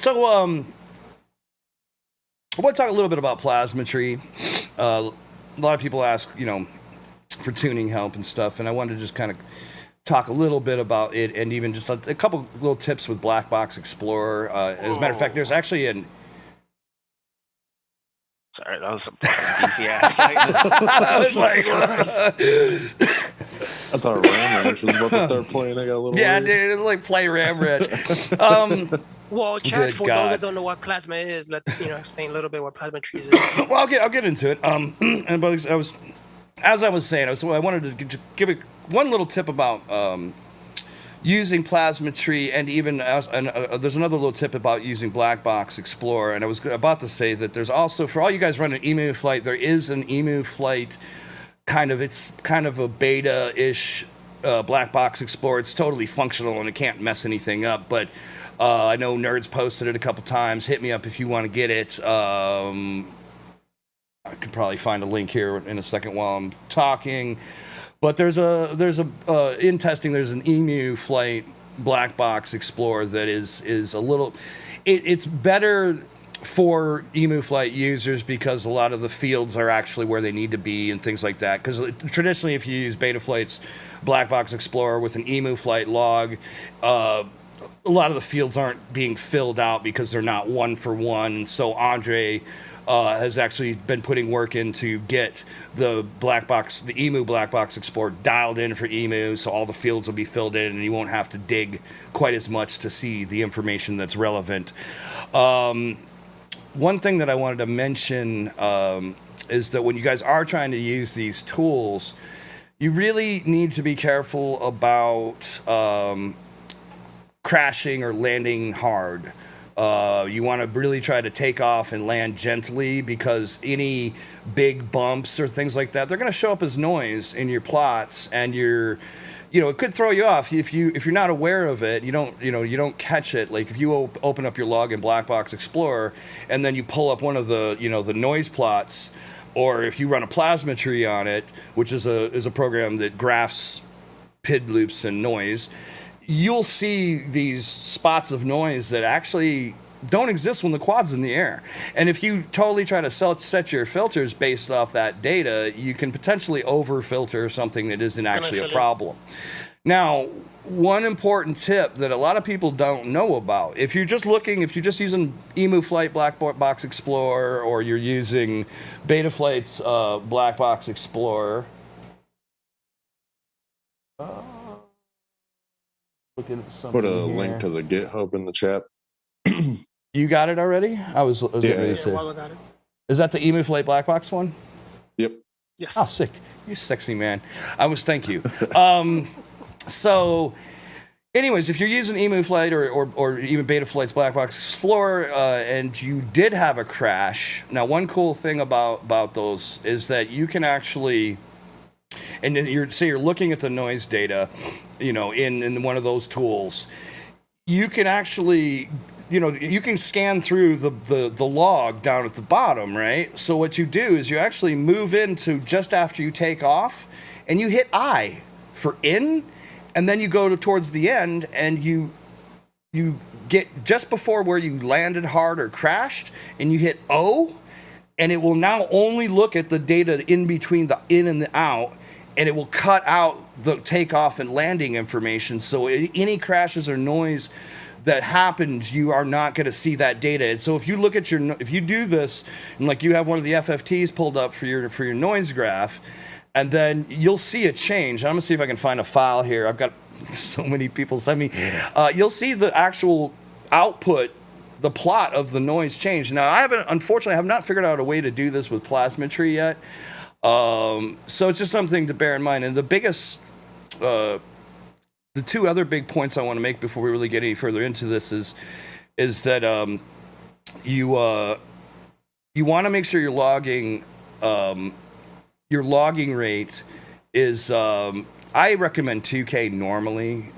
So, I want to talk a little bit about plasmetry. A lot of people ask, for tuning help and stuff, and I wanted to just kind of talk a little bit about it, and even just a couple little tips with Black Box Explorer. As a matter of fact, there's actually an... Sorry, that was some fucking beefy ass. I was like, I thought Ram Ranch was about to start playing. I got a little dude, worried. it's like play Ram Ranch. Well, chat, for those that don't know what plasma is, explain a little bit what plasmetry is. Well, I'll get into it. As I was saying, I wanted to give one little tip about using plasmetry, and even there's another little tip about using Black Box Explorer. And I was about to say that there's also, for all you guys running Emu Flight, there is an Emu Flight it's kind of a beta-ish Black Box Explorer. It's totally functional and it can't mess anything up, but I know Nerds posted it a couple times. Hit me up if you want to get it. I could probably find a link here in a second while I'm talking. But there's in testing, there's an Emu Flight Black Box Explorer that is a little... It's better for Emu Flight users because a lot of the fields are actually where they need to be and things like that. Because traditionally, if you use Betaflight's Black Box Explorer with an Emu Flight log, a lot of the fields aren't being filled out because they're not one for one. And so Andre has actually been putting work in to get the Emu Black Box Explorer dialed in for Emu, so all the fields will be filled in and you won't have to dig quite as much to see the information that's relevant. One thing that I wanted to mention is that when you guys are trying to use these tools, you really need to be careful about crashing or landing hard. You want to really try to take off and land gently, because any big bumps or things like that, they're going to show up as noise in your plots, and it could throw you off if you're not aware of it. You don't catch it. Like if you open up your log in Black Box Explorer and then you pull up one of the the noise plots, or if you run a plasmetry on it, which is a program that graphs PID loops and noise, you'll see these spots of noise that actually don't exist when the quad's in the air. And if you totally try to set your filters based off that data, you can potentially over-filter something that isn't actually a problem. Now, one important tip that a lot of people don't know about, if you're just using Emu Flight Black Box Explorer, or you're using Betaflight's Black Box Explorer, Put a link to the GitHub in the chat. You got it already? I was getting ready to say. Got it. Is that the Emu Flight Black Box one? Yep. Yes. Oh, sick. You sexy man. Thank you. So, anyways, if you're using Emu Flight or even Betaflight's Black Box Explorer, and you did have a crash, now one cool thing about those is that you can actually... And then you're looking at the noise data, in one of those tools. You can actually, you can scan through the log down at the bottom, right? So what you do is you actually move into just after you take off, and you hit I for in, and then you go towards the end, and you get just before where you landed hard or crashed, and you hit O. And it will now only look at the data in between the in and the out, and it will cut out the takeoff and landing information. So any crashes or noise that happens, you are not going to see that data. And so if you look at if you do this, and like you have one of the FFTs pulled up for your noise graph, and then you'll see a change. I'm going to see if I can find a file here. I've got so many people send me. You'll see the actual output, the plot of the noise change. Now, unfortunately, I have not figured out a way to do this with plasmetry yet. So it's just something to bear in mind. And the two other big points I want to make before we really get any further into this is that you want to make sure your logging rate is, I recommend 2K normally.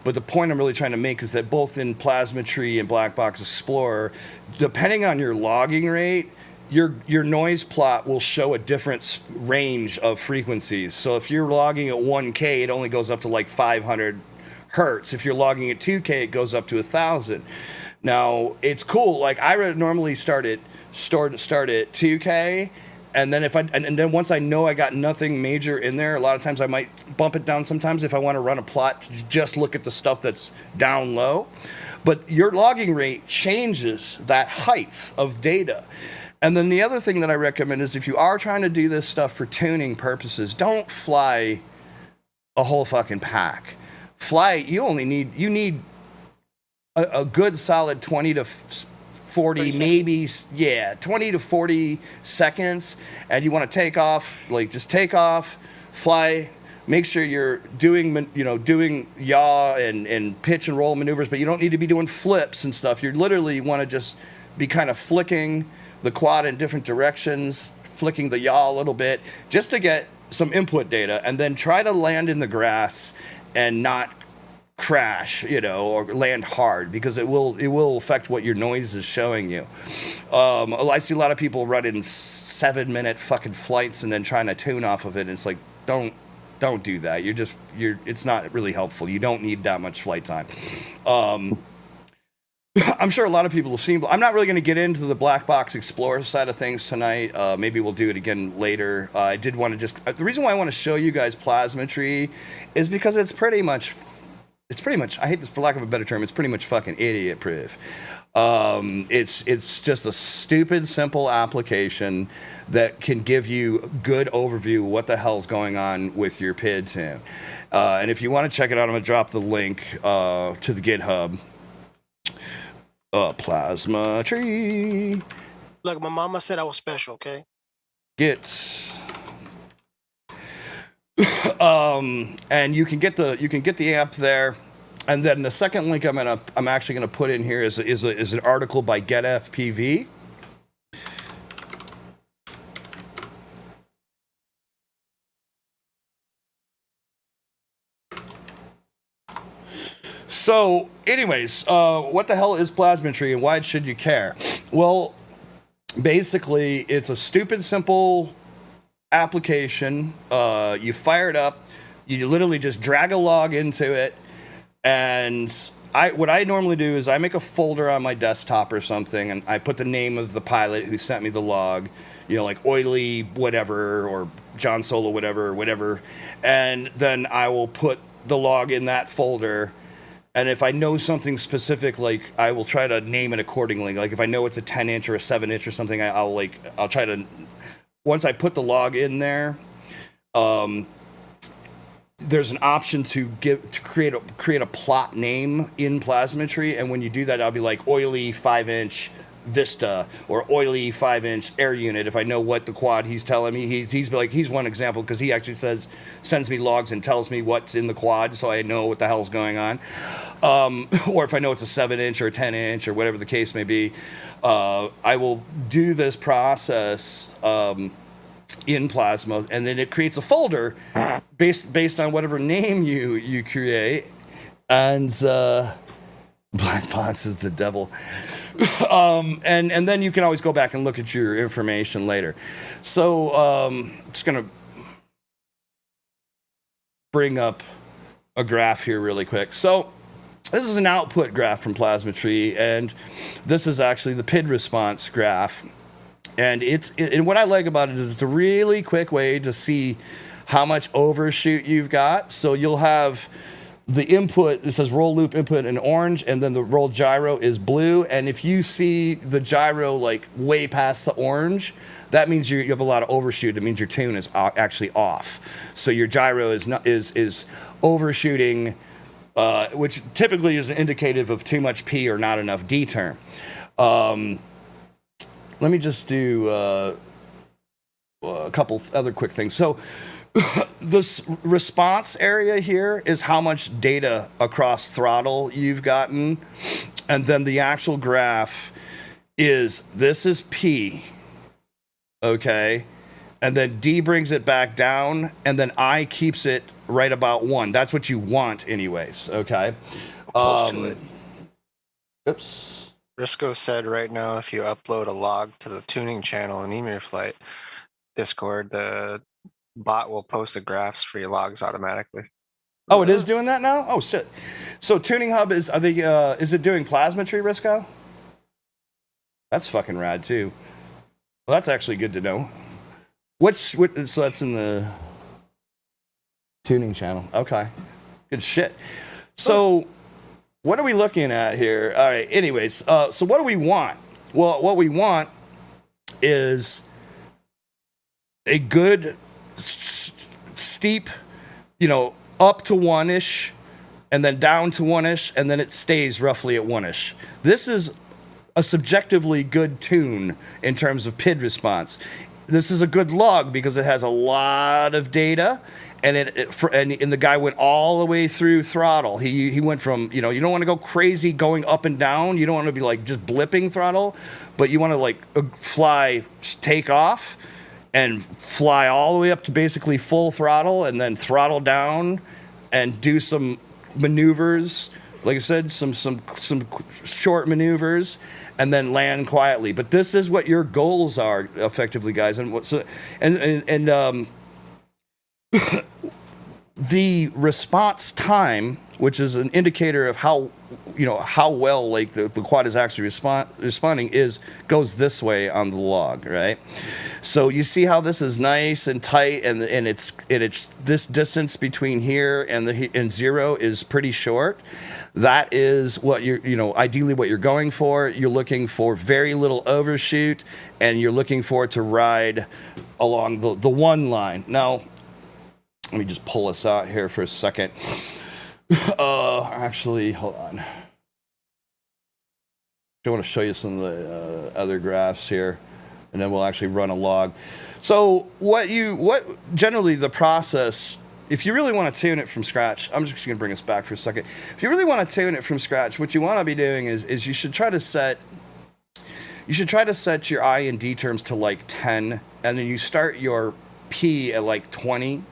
But the point I'm really trying to make is that both in Plasmetry and Black Box Explorer, depending on your logging rate, your noise plot will show a different range of frequencies. So if you're logging at 1K, it only goes up to like 500 hertz. If you're logging at 2K, it goes up to 1,000. Now it's cool. Like I would normally start at 2K, and then and then once I know I got nothing major in there, a lot of times I might bump it down. Sometimes if I want to run a plot to just look at the stuff that's down low, but your logging rate changes that height of data. And then the other thing that I recommend is if you are trying to do this stuff for tuning purposes, don't fly a whole fucking pack. You need a good solid 20 to 40, maybe, 20 to 40 seconds. And you want to take off, just take off, fly. Make sure you're doing yaw and pitch and roll maneuvers, but you don't need to be doing flips and stuff. You literally want to just be kind of flicking the quad in different directions, flicking the yaw a little bit, just to get some input data, and then try to land in the grass and not crash, or land hard, because it will affect what your noise is showing you. I see a lot of people running 7-minute fucking flights and then trying to tune off of it. And it's like, don't do that. It's not really helpful. You don't need that much flight time. I'm sure a lot of people have seen. I'm not really going to get into the black box Explorer side of things tonight. Maybe we'll do it again later. I did want to the reason why I want to show you guys Plasmetry is because it's pretty much, I hate this for lack of a better term, it's pretty much fucking idiot proof. It's just a stupid, simple application that can give you a good overview of what the hell's going on with your PID tune. And if you want to check it out, I'm going to drop the link to the GitHub. Plasmetry. Look, my mama said I was special, okay? And you can get the app there. And then the second link I'm actually gonna put in here is an article by GetFPV. So, anyways, what the hell is Plasmetry and why should you care? Well, basically, it's a stupid, simple application. You fire it up, you literally just drag a log into it, and what I normally do is I make a folder on my desktop or something, and I put the name of the pilot who sent me the log, like Oily whatever, or John Solo whatever, and then I will put the log in that folder. And if I know something specific, I will try to name it accordingly. Like if I know it's a 10-inch or a 7-inch or something, I'll try to, once I put the log in there, there's an option to create a plot name in Plasmetry, and when you do that, I'll be like Oily 5-inch Vista or Oily 5-inch air unit. If I know what the quad he's telling me, he's one example because he actually sends me logs and tells me what's in the quad, so I know what the hell's going on. Or if I know it's a 7-inch or a 10-inch or whatever the case may be, I will do this process in Plasma, and then it creates a folder based on whatever name you create. And Black Box is the devil. And then you can always go back and look at your information later. So I'm just gonna bring up a graph here really quick. So this is an output graph from Plasmetry, and this is actually the PID response graph. And and what I like about it is it's a really quick way to see how much overshoot you've got. So you'll have the input, it says roll loop input in orange, and then the roll gyro is blue. And if you see the gyro way past the orange, that means you have a lot of overshoot. It means your tune is actually off. So your gyro is overshooting, which typically is indicative of too much P or not enough D term. Let me just do a couple other quick things. So this response area here is how much data across throttle you've gotten. And then the actual graph this is P, okay? And then D brings it back down, and then I keeps it right about 1. That's what you want anyways, okay? Close to it. Oops. Risco said right now, if you upload a log to the tuning channel in Emir Flight Discord, the bot will post the graphs for your logs automatically. Oh, it is doing that now? Oh, shit. So Tuning Hub is it doing plasmetry, Risco? That's fucking rad too. Well, that's actually good to know. So that's in the tuning channel. Okay. Good shit. So what are we looking at here? All right. Anyways, so what do we want? Well, what we want is a good steep, up to 1-ish, and then down to 1-ish, and then it stays roughly at 1-ish. This is a subjectively good tune in terms of PID response. This is a good log because it has a lot of data, and and the guy went all the way through throttle. He went from, you don't want to go crazy going up and down. You don't want to be like just blipping throttle, but you want to like take off and fly all the way up to basically full throttle, and then throttle down and do some maneuvers. Like I said, some short maneuvers, and then land quietly. But this is what your goals are, effectively, guys. And the response time, which is an indicator of how well like the quad is actually responding, goes this way on the log, right? So you see how this is nice and tight, and it's this distance between here and 0 is pretty short. That is what ideally what you're going for. You're looking for very little overshoot, and you're looking for it to ride along the one line. Now, let me just pull this out here for a second. Actually, hold on. I want to show you some of the other graphs here, and then we'll actually run a log. So what generally the process, if you really want to tune it from scratch, I'm just going to bring us back for a second. If you really want to tune it from scratch, what you want to be doing is you should try to set your I and D terms to like 10, and then you start your P at like 20.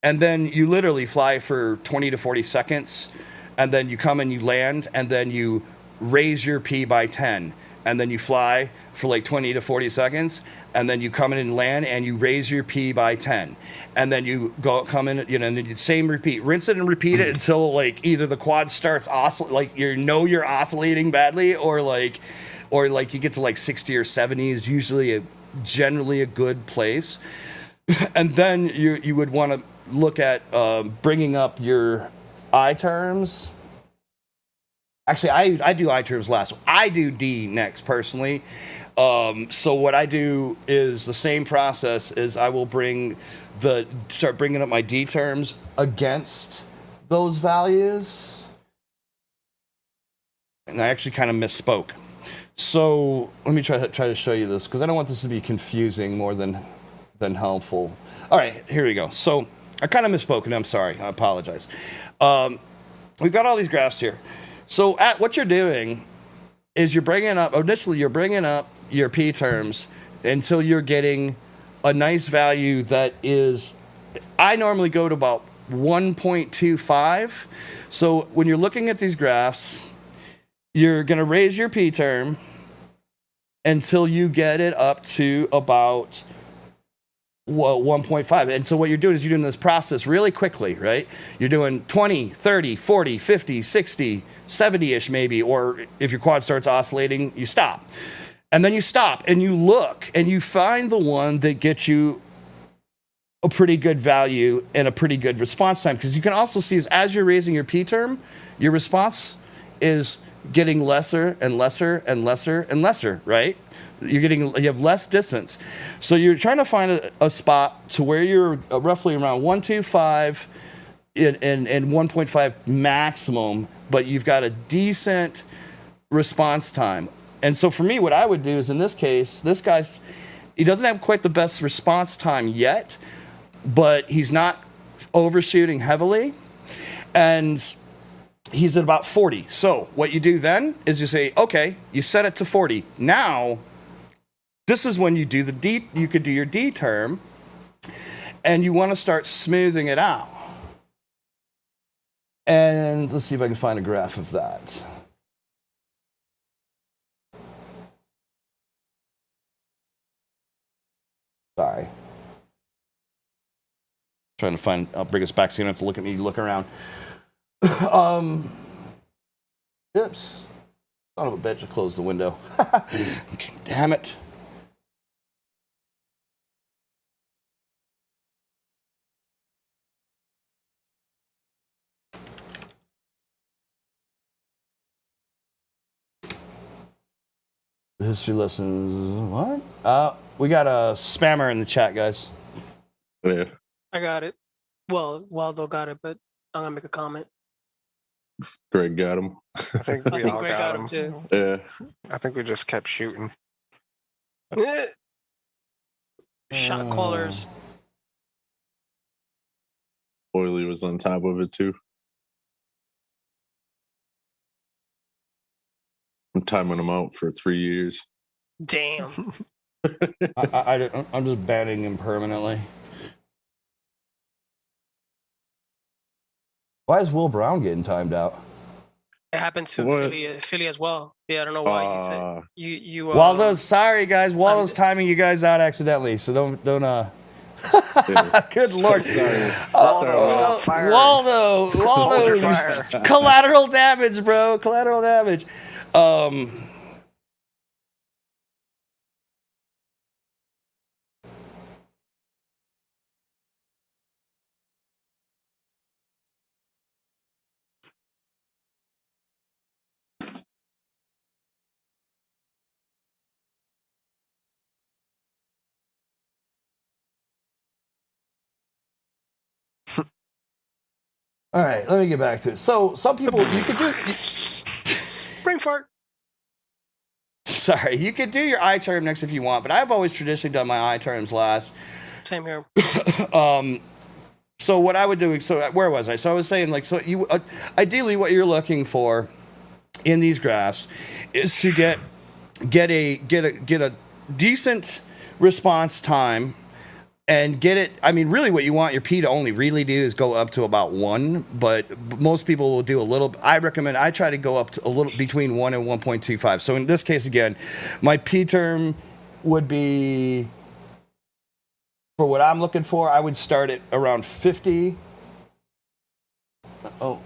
And then you literally fly for 20 to 40 seconds, and then you come and you land, and then you raise your P by 10, and then you fly for like 20 to 40 seconds, and then you come in and land, and you raise your P by 10, and then you come in, and then same repeat, rinse it and repeat it until like either the quad starts like you're oscillating badly, or like you get to like 60 or 70 is usually generally a good place, and then you would want to look at bringing up your I terms. Actually, I do I terms last. I do D next, personally. So what I do is the same process. Is I will start bringing up my D terms against those values. And I actually kind of misspoke. So let me try to show you this, because I don't want this to be confusing more than helpful. All right, here we go. So I kind of misspoke, and I'm sorry. I apologize. We've got all these graphs here. So what you're doing is you're bringing up your P terms until you're getting a nice value that is, I normally go to about 1.25. So when you're looking at these graphs, you're going to raise your P term until you get it up to about 1.5. And so what you're doing is you're doing this process really quickly, right? You're doing 20, 30, 40, 50, 60, 70-ish maybe, or if your quad starts oscillating, you stop. And then you stop and you look and you find the one that gets you a pretty good value and a pretty good response time. Because you can also see as you're raising your P term, your response is getting lesser and lesser and lesser and lesser, right? You have less distance. So you're trying to find a spot to where you're roughly around 1.25 and 1.5 maximum, but you've got a decent response time. And so for me, what I would do is, in this case, he doesn't have quite the best response time yet, but he's not overshooting heavily, and he's at about 40. So what you do then is you say, okay, you set it to 40. Now, this is when you do you could do your D term, and you want to start smoothing it out. And let's see if I can find a graph of that. Sorry. Trying to find. I'll bring us back so you don't have to look at me. Look around. Oops. Son of a bitch! I closed the window. Okay, damn it. History lessons. What? We got a spammer in the chat, guys. Yeah. I got it. Well, Waldo got it, but I'm gonna make a comment. Greg got him. I think we all Greg got got him him. too. Yeah. I think we just kept shooting. Shot callers. Oily was on top of it too. I'm timing him out for 3 years. Damn. I'm just banning him permanently. Why is Will Brown getting timed out? It happened to Philly as well. Yeah, I don't know why you said you. Waldo's sorry, guys. Waldo's timing you guys out accidentally, so don't. Good lord. Sorry. Waldo, collateral damage, bro. Collateral damage. All right, let me get back to it. So some people, you could do. Brain fart. Sorry, you could do your I term next if you want, but I've always traditionally done my I terms last. Same here. So what I would do, so where was I? So I was saying, like, so you ideally what you're looking for in these graphs is to get a decent response time and get it. I mean, really, what you want your P to only really do is go up to about 1, but most people will do a little. I try to go up to a little between 1 and 1.25. So in this case, again, my P term would be, for what I'm looking for, I would start at around 50. Oh,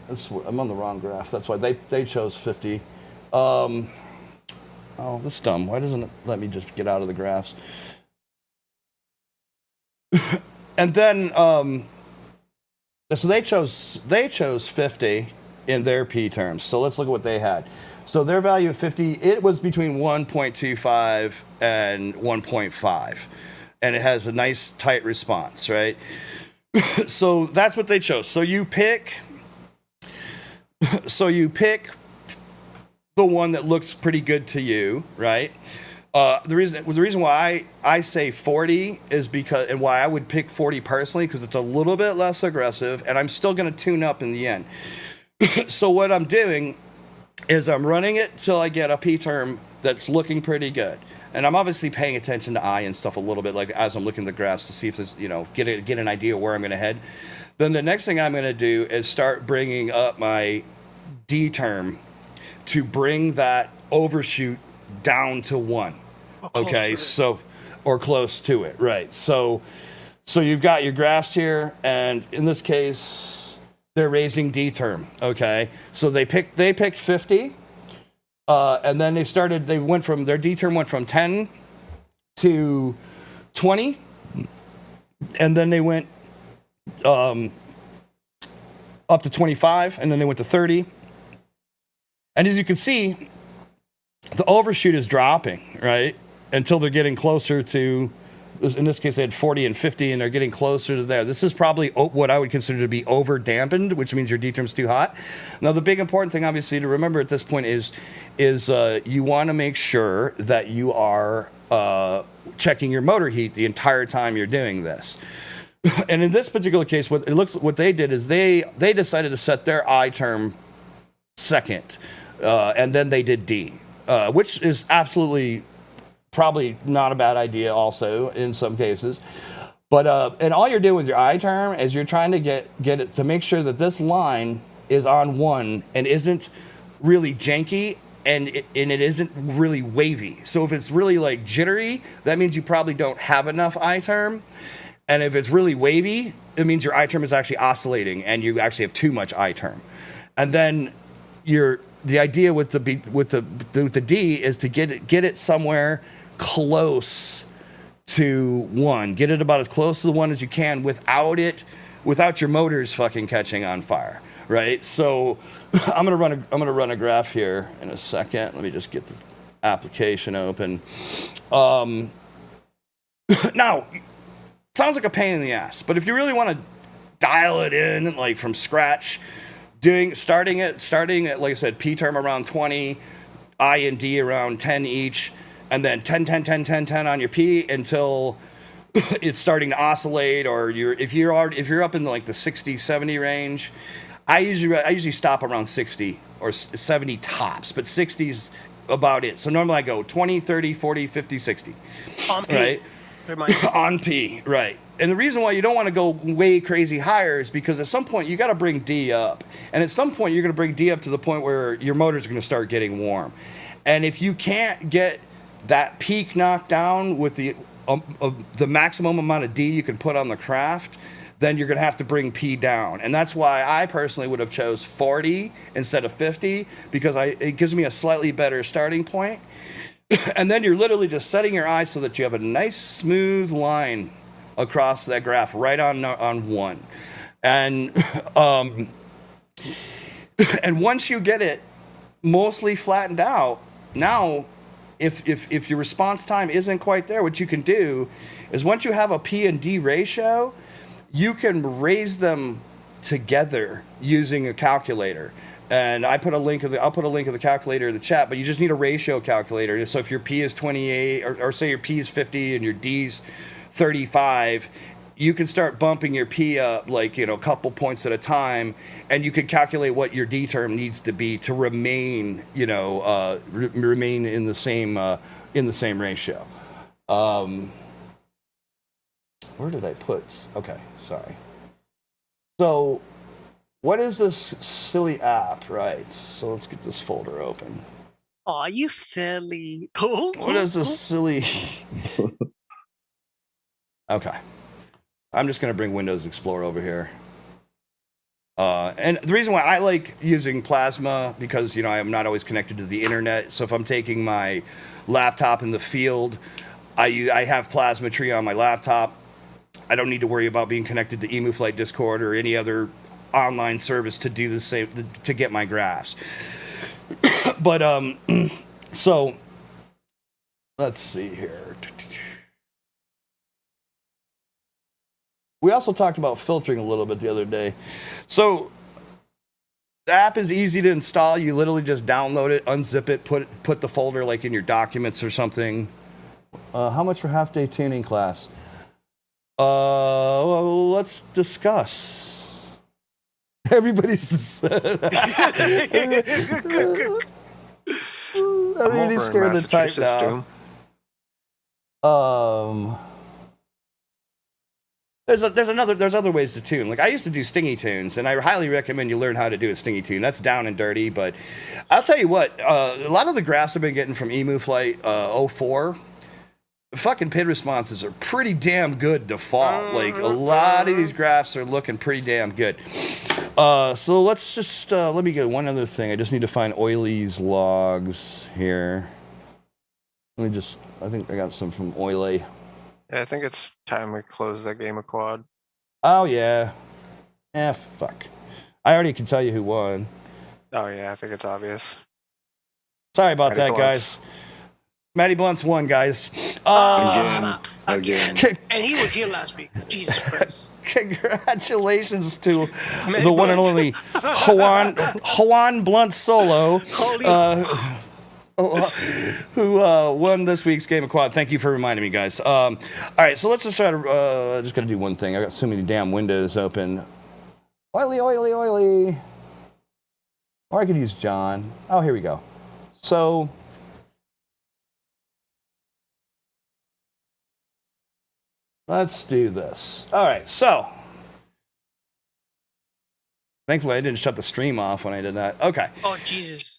I'm on the wrong graph. That's why they chose 50. Oh, that's dumb. Why doesn't it let me just get out of the graphs? And then, so they chose 50 in their P terms. So let's look at what they had. So their value of 50, it was between 1.25 and 1.5. And it has a nice tight response, right? So that's what they chose. So you pick the one that looks pretty good to you, right? The reason why I say 40 is because, and why I would pick 40 personally, because it's a little bit less aggressive, and I'm still going to tune up in the end. So what I'm doing is I'm running it till I get a P term that's looking pretty good. And I'm obviously paying attention to I and stuff a little bit, like as I'm looking at the graphs to see if there's, get an idea where I'm going to head. Then the next thing I'm going to do is start bringing up my D term to bring that overshoot down to 1. Okay, so, or close to it, right? So you've got your graphs here, and in this case, they're raising D term. Okay, so they picked 50. And then their D term went from 10 to 20, and then they went up to 25, and then they went to 30. And as you can see, the overshoot is dropping, right? Until they're getting closer to, in this case, they had 40 and 50, and they're getting closer to there. This is probably what I would consider to be over dampened, which means your D term's too hot. Now, the big important thing, obviously, to remember at this point is you want to make sure that you are checking your motor heat the entire time you're doing this. And in this particular case, what they did is they decided to set their I term second, and then they did D, which is absolutely probably not a bad idea also in some cases. But and all you're doing with your I term is you're trying to get it to make sure that this line is on 1 and isn't really janky and it isn't really wavy. So if it's really like jittery, that means you probably don't have enough I term. And if it's really wavy, it means your I term is actually oscillating and you actually have too much I term. And then the idea with the D is to get it somewhere close to 1. Get it about as close to the 1 as you can without your motors fucking catching on fire, right? So I'm gonna run a graph here in a second. Let me just get the application open. Now, sounds like a pain in the ass, but if you really want to dial it in like from scratch, starting at like I said, P term around 20, I and D around 10 each, and then 10 on your P until it's starting to oscillate, or if you're up in like the 60, 70 range. I usually stop around 60 or 70 tops, but 60's about it. So normally I go 20, 30, 40, 50, 60. On P. Right? On P, right. And the reason why you don't want to go way crazy higher is because at some point you got to bring D up. And at some point you're going to bring D up to the point where your motor's going to start getting warm. And if you can't get that peak knocked down with the maximum amount of D you can put on the craft, then you're going to have to bring P down. And that's why I personally would have chose 40 instead of 50, because it gives me a slightly better starting point. And then you're literally just setting your eyes so that you have a nice smooth line across that graph right on 1. And and once you get it mostly flattened out, now if your response time isn't quite there, what you can do is once you have a P and D ratio, you can raise them together using a calculator. And I'll put a link of the calculator in the chat, but you just need a ratio calculator. So if your P is 28, or say your P is 50 and your D's 35, you can start bumping your P up like, a couple points at a time, and you could calculate what your D term needs to be to remain, remain in the same ratio. Where did I put? Okay, sorry. So, what is this silly app, right? So let's get this folder open. Oh, you silly. Cool. What is this silly? Okay. I'm just going to bring Windows Explorer over here. And the reason why I like using Plasma, because, I am not always connected to the internet. So if I'm taking my laptop in the field, I have Plasma Tree on my laptop. I don't need to worry about being connected to EmuFlight Discord or any other online service to do the same, to get my graphs. But so let's see here. We also talked about filtering a little bit the other day. So the app is easy to install. You literally just download it, unzip it, put the folder like in your documents or something. How much for half day tuning class? Well, let's discuss. Everybody's scared to type now. There's other ways to tune. Like I used to do stingy tunes, and I highly recommend you learn how to do a stingy tune. That's down and dirty, but I'll tell you what, a lot of the graphs I've been getting from EmuFlight 04, fucking PID responses are pretty damn good default. Like a lot of these graphs are looking pretty damn good. So let's just let me get one other thing. I just need to find Oily's logs here. I think I got some from Oily. Yeah, I think it's time we close that game of quad. Oh yeah. Fuck. I already can tell you who won. Oh yeah, I think it's obvious. Sorry about Matty that, Blunt's. guys. Matty Blunt's won, guys. Again. And he was here last week. Jesus Christ. Congratulations to Matty the one and Blunt. only Juan Blunt Solo, who won this week's game of quad. Thank you for reminding me, guys. All right, so let's just try to. Just gotta do one thing. I got so many damn windows open. Oily. Or I could use John. Oh, here we go. So. Let's do this. All right, so. Thankfully, I didn't shut the stream off when I did that. Okay. Oh, Jesus.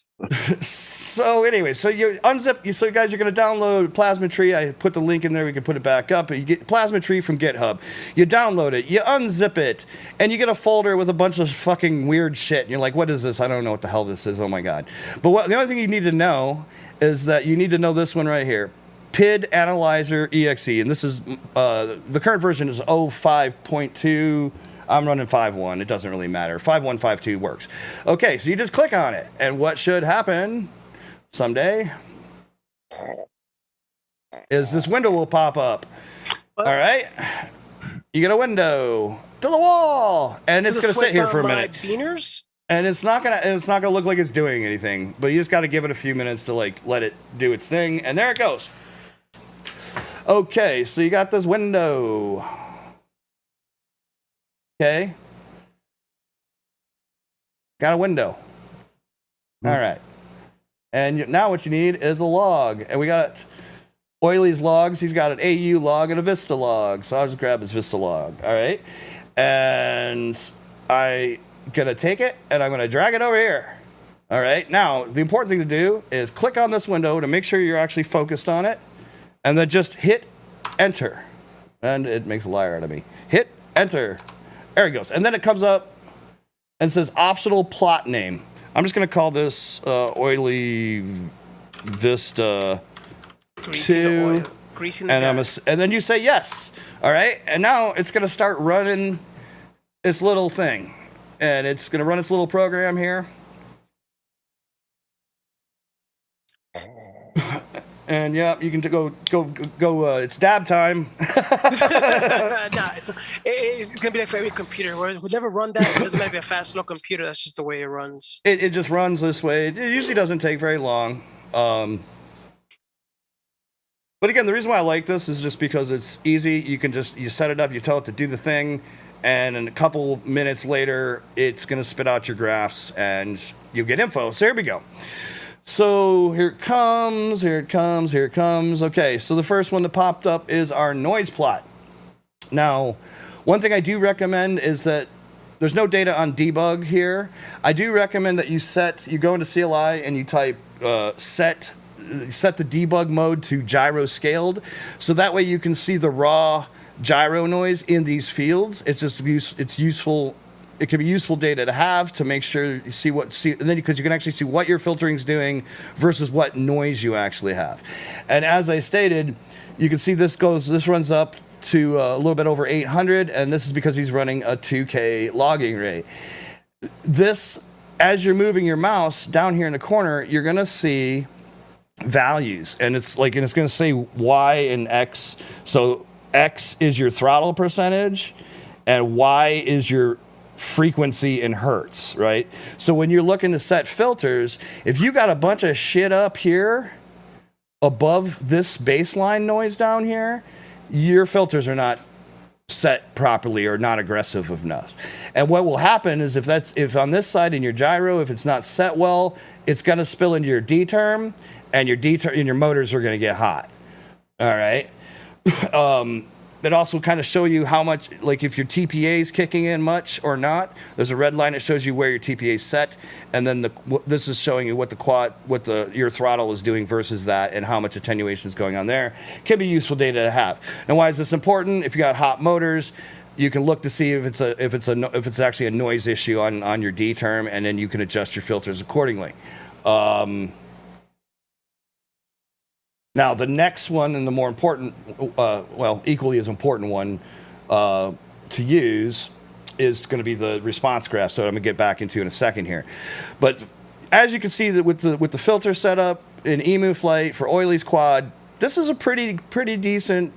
So anyway, so you unzip. So you guys are going to download Plasma Tree. I put the link in there. We can put it back up. You get Plasma Tree from GitHub. You download it. You unzip it, and you get a folder with a bunch of fucking weird shit. And you're like, "What is this? I don't know what the hell this is. Oh my god!" But the only thing you need to know is that you need to know this one right here. PID Analyzer EXE, and this is the current version is 05.2. I'm running 5.1. It doesn't really matter. 5.1.5.2 works. Okay, so you just click on it, and what should happen someday is this window will pop up. All right, you get a window to the wall, and it's gonna sit here for a minute. Beaners? And it's not gonna look like it's doing anything, but you just got to give it a few minutes to like let it do its thing, and there it goes. Okay, so you got this window. Okay. Got a window. All right. And now what you need is a log. And we got Oily's logs. He's got an AU log and a Vista log. So I'll just grab his Vista log. All right. And I'm going to take it and I'm going to drag it over here. All right. Now, the important thing to do is click on this window to make sure you're actually focused on it. And then just hit enter. And it makes a liar out of me. Hit enter. There it goes. And then it comes up and says optional plot name. I'm just going to call this Oily Vista 2. And then you say yes. All right. And now it's going to start running its little thing. And it's going to run its little program here. And yeah, you can go. It's dab time. Nah, it's gonna be like for every computer. Whereas we'll never run that. It doesn't matter if a fast, slow computer. That's just the way it runs. It just runs this way. It usually doesn't take very long. But again, the reason why I like this is just because it's easy. You can you set it up. You tell it to do the thing, and in a couple minutes later, it's gonna spit out your graphs, and you get info. So here we go. So here it comes, here it comes, here it comes. Okay, so the first one that popped up is our noise plot. Now, one thing I do recommend is that there's no data on debug here. I do recommend that you go into CLI and you type set the debug mode to gyro scaled. So that way you can see the raw gyro noise in these fields. It's useful. It can be useful data to have to make sure you see and then because you can actually see what your filtering is doing versus what noise you actually have. And as I stated, you can see this runs up to a little bit over 800, and this is because he's running a 2K logging rate. This, as you're moving your mouse down here in the corner, you're gonna see values, and it's gonna say Y and X. So X is your throttle percentage, and Y is your frequency in hertz, right? So when you're looking to set filters, if you got a bunch of shit up here above this baseline noise down here, your filters are not set properly or not aggressive enough. And what will happen is if on this side in your gyro, if it's not set well, it's going to spill into your D term, and your motors are going to get hot. All right. It also kind of show you how much, like if your TPA is kicking in much or not. There's a red line that shows you where your TPA is set, and then this is showing you what your throttle is doing versus that, and how much attenuation is going on there. Can be useful data to have. Now, why is this important? If you got hot motors, you can look to see if it's actually a noise issue on your D term, and then you can adjust your filters accordingly. Now, the next one, and the more important, equally as important one to use, is going to be the response graph. So I'm going to get back into in a second here. But as you can see, that with the filter setup in Emu Flight for Oily's quad, this is a pretty decent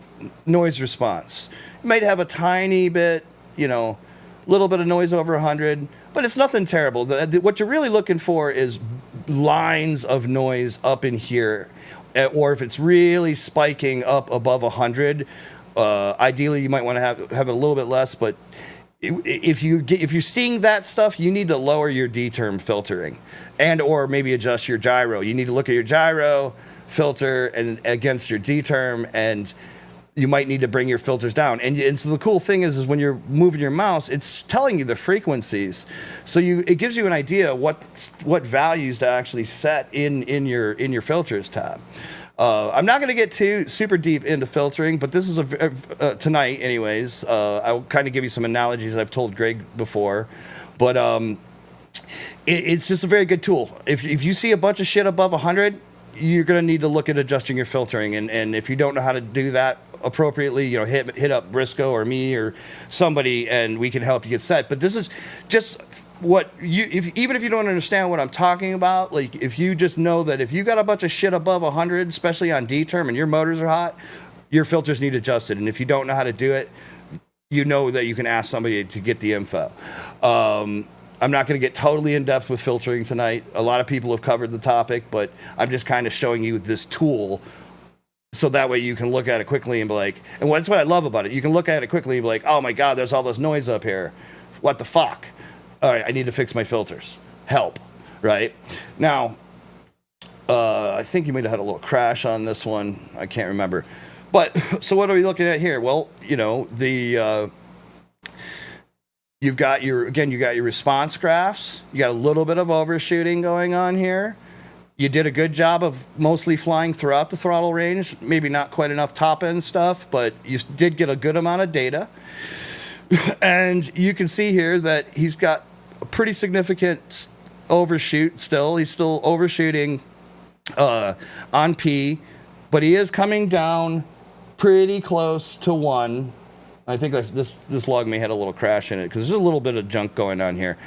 noise response. You might have a tiny bit, little bit of noise over 100, but it's nothing terrible. What you're really looking for is lines of noise up in here. Or if it's really spiking up above 100, ideally you might want to have a little bit less. But if you're seeing that stuff, you need to lower your D term filtering, or maybe adjust your gyro. You need to look at your gyro filter and against your D term, and you might need to bring your filters down. And so the cool thing is when you're moving your mouse, it's telling you the frequencies. So it gives you an idea what values to actually set in your filters tab. I'm not going to get too super deep into filtering, but this is tonight anyways. I'll kind of give you some analogies I've told Greg before, but it's just a very good tool. If you see a bunch of shit above 100, you're going to need to look at adjusting your filtering. And if you don't know how to do that appropriately, hit up Briscoe or me or somebody, and we can help you get set. But this is just what even if you don't understand what I'm talking about, like if you just know that if you got a bunch of shit above 100, especially on D-term, and your motors are hot, your filters need adjusted. And if you don't know how to do it, you know that you can ask somebody to get the info. I'm not going to get totally in depth with filtering tonight. A lot of people have covered the topic, but I'm just kind of showing you this tool so that way you can look at it quickly and be like, and that's what I love about it. You can look at it quickly and be like, oh my God, there's all this noise up here. What the fuck? All right, I need to fix my filters. Help, right? Now, I think you might have had a little crash on this one. I can't remember. But, so what are we looking at here? Well, you've got your response graphs. You got a little bit of overshooting going on here. You did a good job of mostly flying throughout the throttle range. Maybe not quite enough top end stuff, but you did get a good amount of data. And you can see here that he's got a pretty significant overshoot still. He's still overshooting on P, but he is coming down pretty close to 1. I think this log may have had a little crash in it because there's a little bit of junk going on here.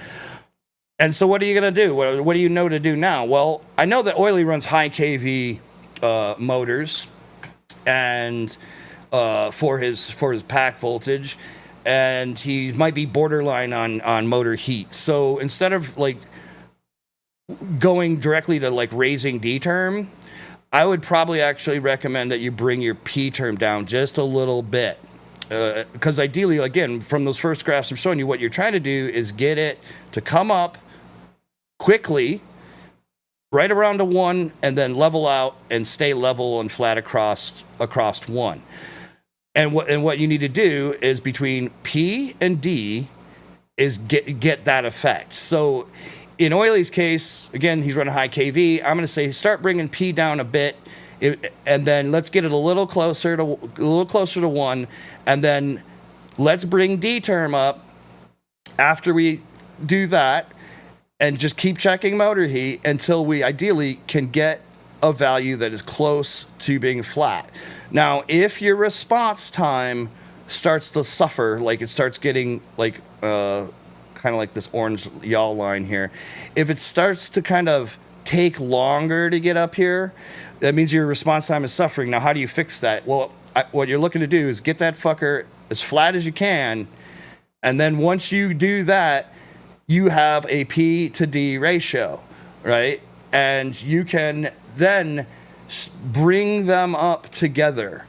And so what are you going to do? What do you know to do now? Well, I know that Oily runs high KV motors and for his pack voltage, and he might be borderline on motor heat. So instead of like going directly to like raising D term, I would probably actually recommend that you bring your P term down just a little bit. Because ideally, again, from those first graphs I'm showing you, what you're trying to do is get it to come up quickly, right around to 1, and then level out and stay level and flat across 1. And what you need to do is between P and D is get that effect. So in Oily's case, again, he's running high KV. I'm going to say start bringing P down a bit. And then let's get it a little closer to 1, and then let's bring D term up after we do that, and just keep checking motor heat until we ideally can get a value that is close to being flat. Now, if your response time starts to suffer, like it starts getting like kind of like this orange yaw line here, if it starts to kind of take longer to get up here, that means your response time is suffering. Now, how do you fix that? Well, what you're looking to do is get that fucker as flat as you can, and then once you do that, you have a P to D ratio, right? And you can then bring them up together,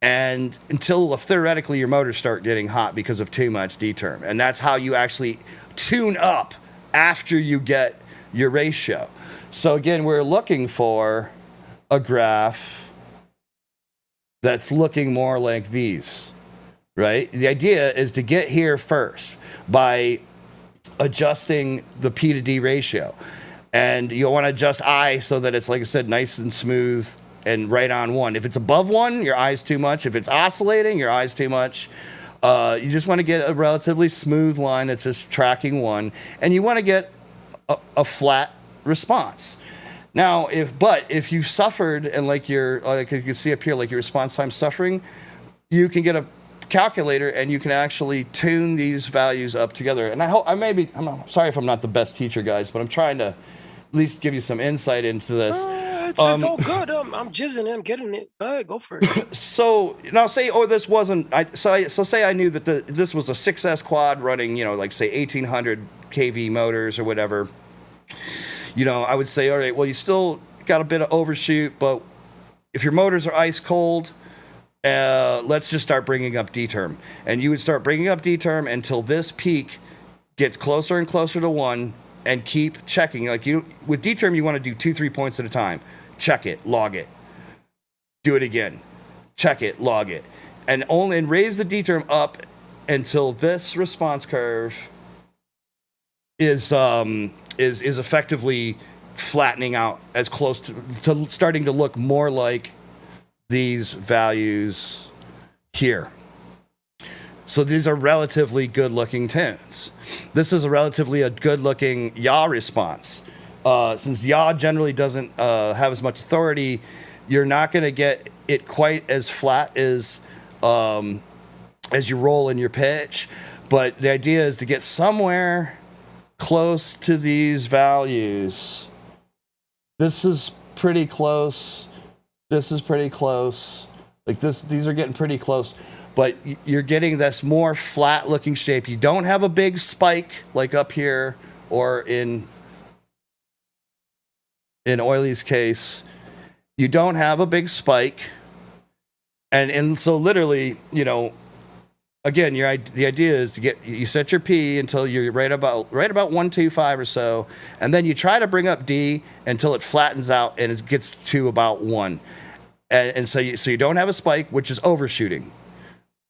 and until theoretically your motors start getting hot because of too much D term. And that's how you actually tune up after you get your ratio. So again, we're looking for a graph that's looking more like these, right? The idea is to get here first by adjusting the P to D ratio. And you'll want to adjust I so that it's, like I said, nice and smooth and right on 1. If it's above 1, your I's too much. If it's oscillating, your I's too much. You just want to get a relatively smooth line that's just tracking 1. And you want to get a flat response. Now, if you've suffered and like you can see up here, like your response time suffering, you can get a calculator and you can actually tune these values up together. And I'm sorry if I'm not the best teacher, guys, but I'm trying to at least give you some insight into this. It's all good. I'm jizzing. I'm getting it. Go for it. So now say, this wasn't. So say I knew that this was a 6S quad running, like say 1800 kV motors or whatever. I would say, all right, well, you still got a bit of overshoot, but if your motors are ice cold, let's just start bringing up D term. And you would start bringing up D term until this peak gets closer and closer to 1, and keep checking. Like with D term, you want to do 2-3 points at a time. Check it, log it, do it again. check it, log it, and raise the D term up until this response curve is effectively flattening out as close to starting to look more like these values here. So these are relatively good-looking tunes. This is a good-looking yaw response. Since yaw generally doesn't have as much authority, you're not going to get it quite as flat as you roll in your pitch. But the idea is to get somewhere close to these values. This is pretty close. This is pretty close. Like this, these are getting pretty close. But you're getting this more flat looking shape. You don't have a big spike like up here or in Oily's case. You don't have a big spike. And so literally, again, the idea is you set your P until you're right about 125 or so, and then you try to bring up D until it flattens out and it gets to about 1. And so you don't have a spike, which is overshooting.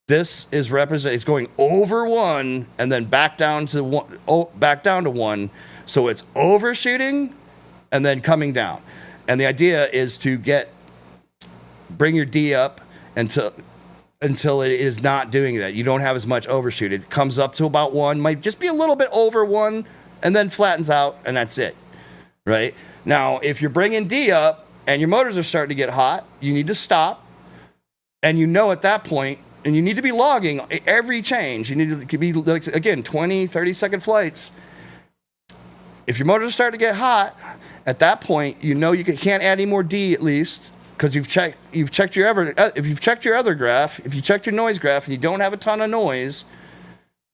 This is it's going over 1 and then back down to 1. So it's overshooting and then coming down. And the idea is to bring your D up until it is not doing that. You don't have as much overshoot. It comes up to about 1, might just be a little bit over 1, and then flattens out, and that's it, right? Now, if you're bringing D up and your motors are starting to get hot, you need to stop, and at that point, and you need to be logging every change. You need to be, again, 20, 30-second flights. If your motors start to get hot, at that point, you can't add any more D at least, because if you've checked your other graph, if you checked your noise graph and you don't have a ton of noise,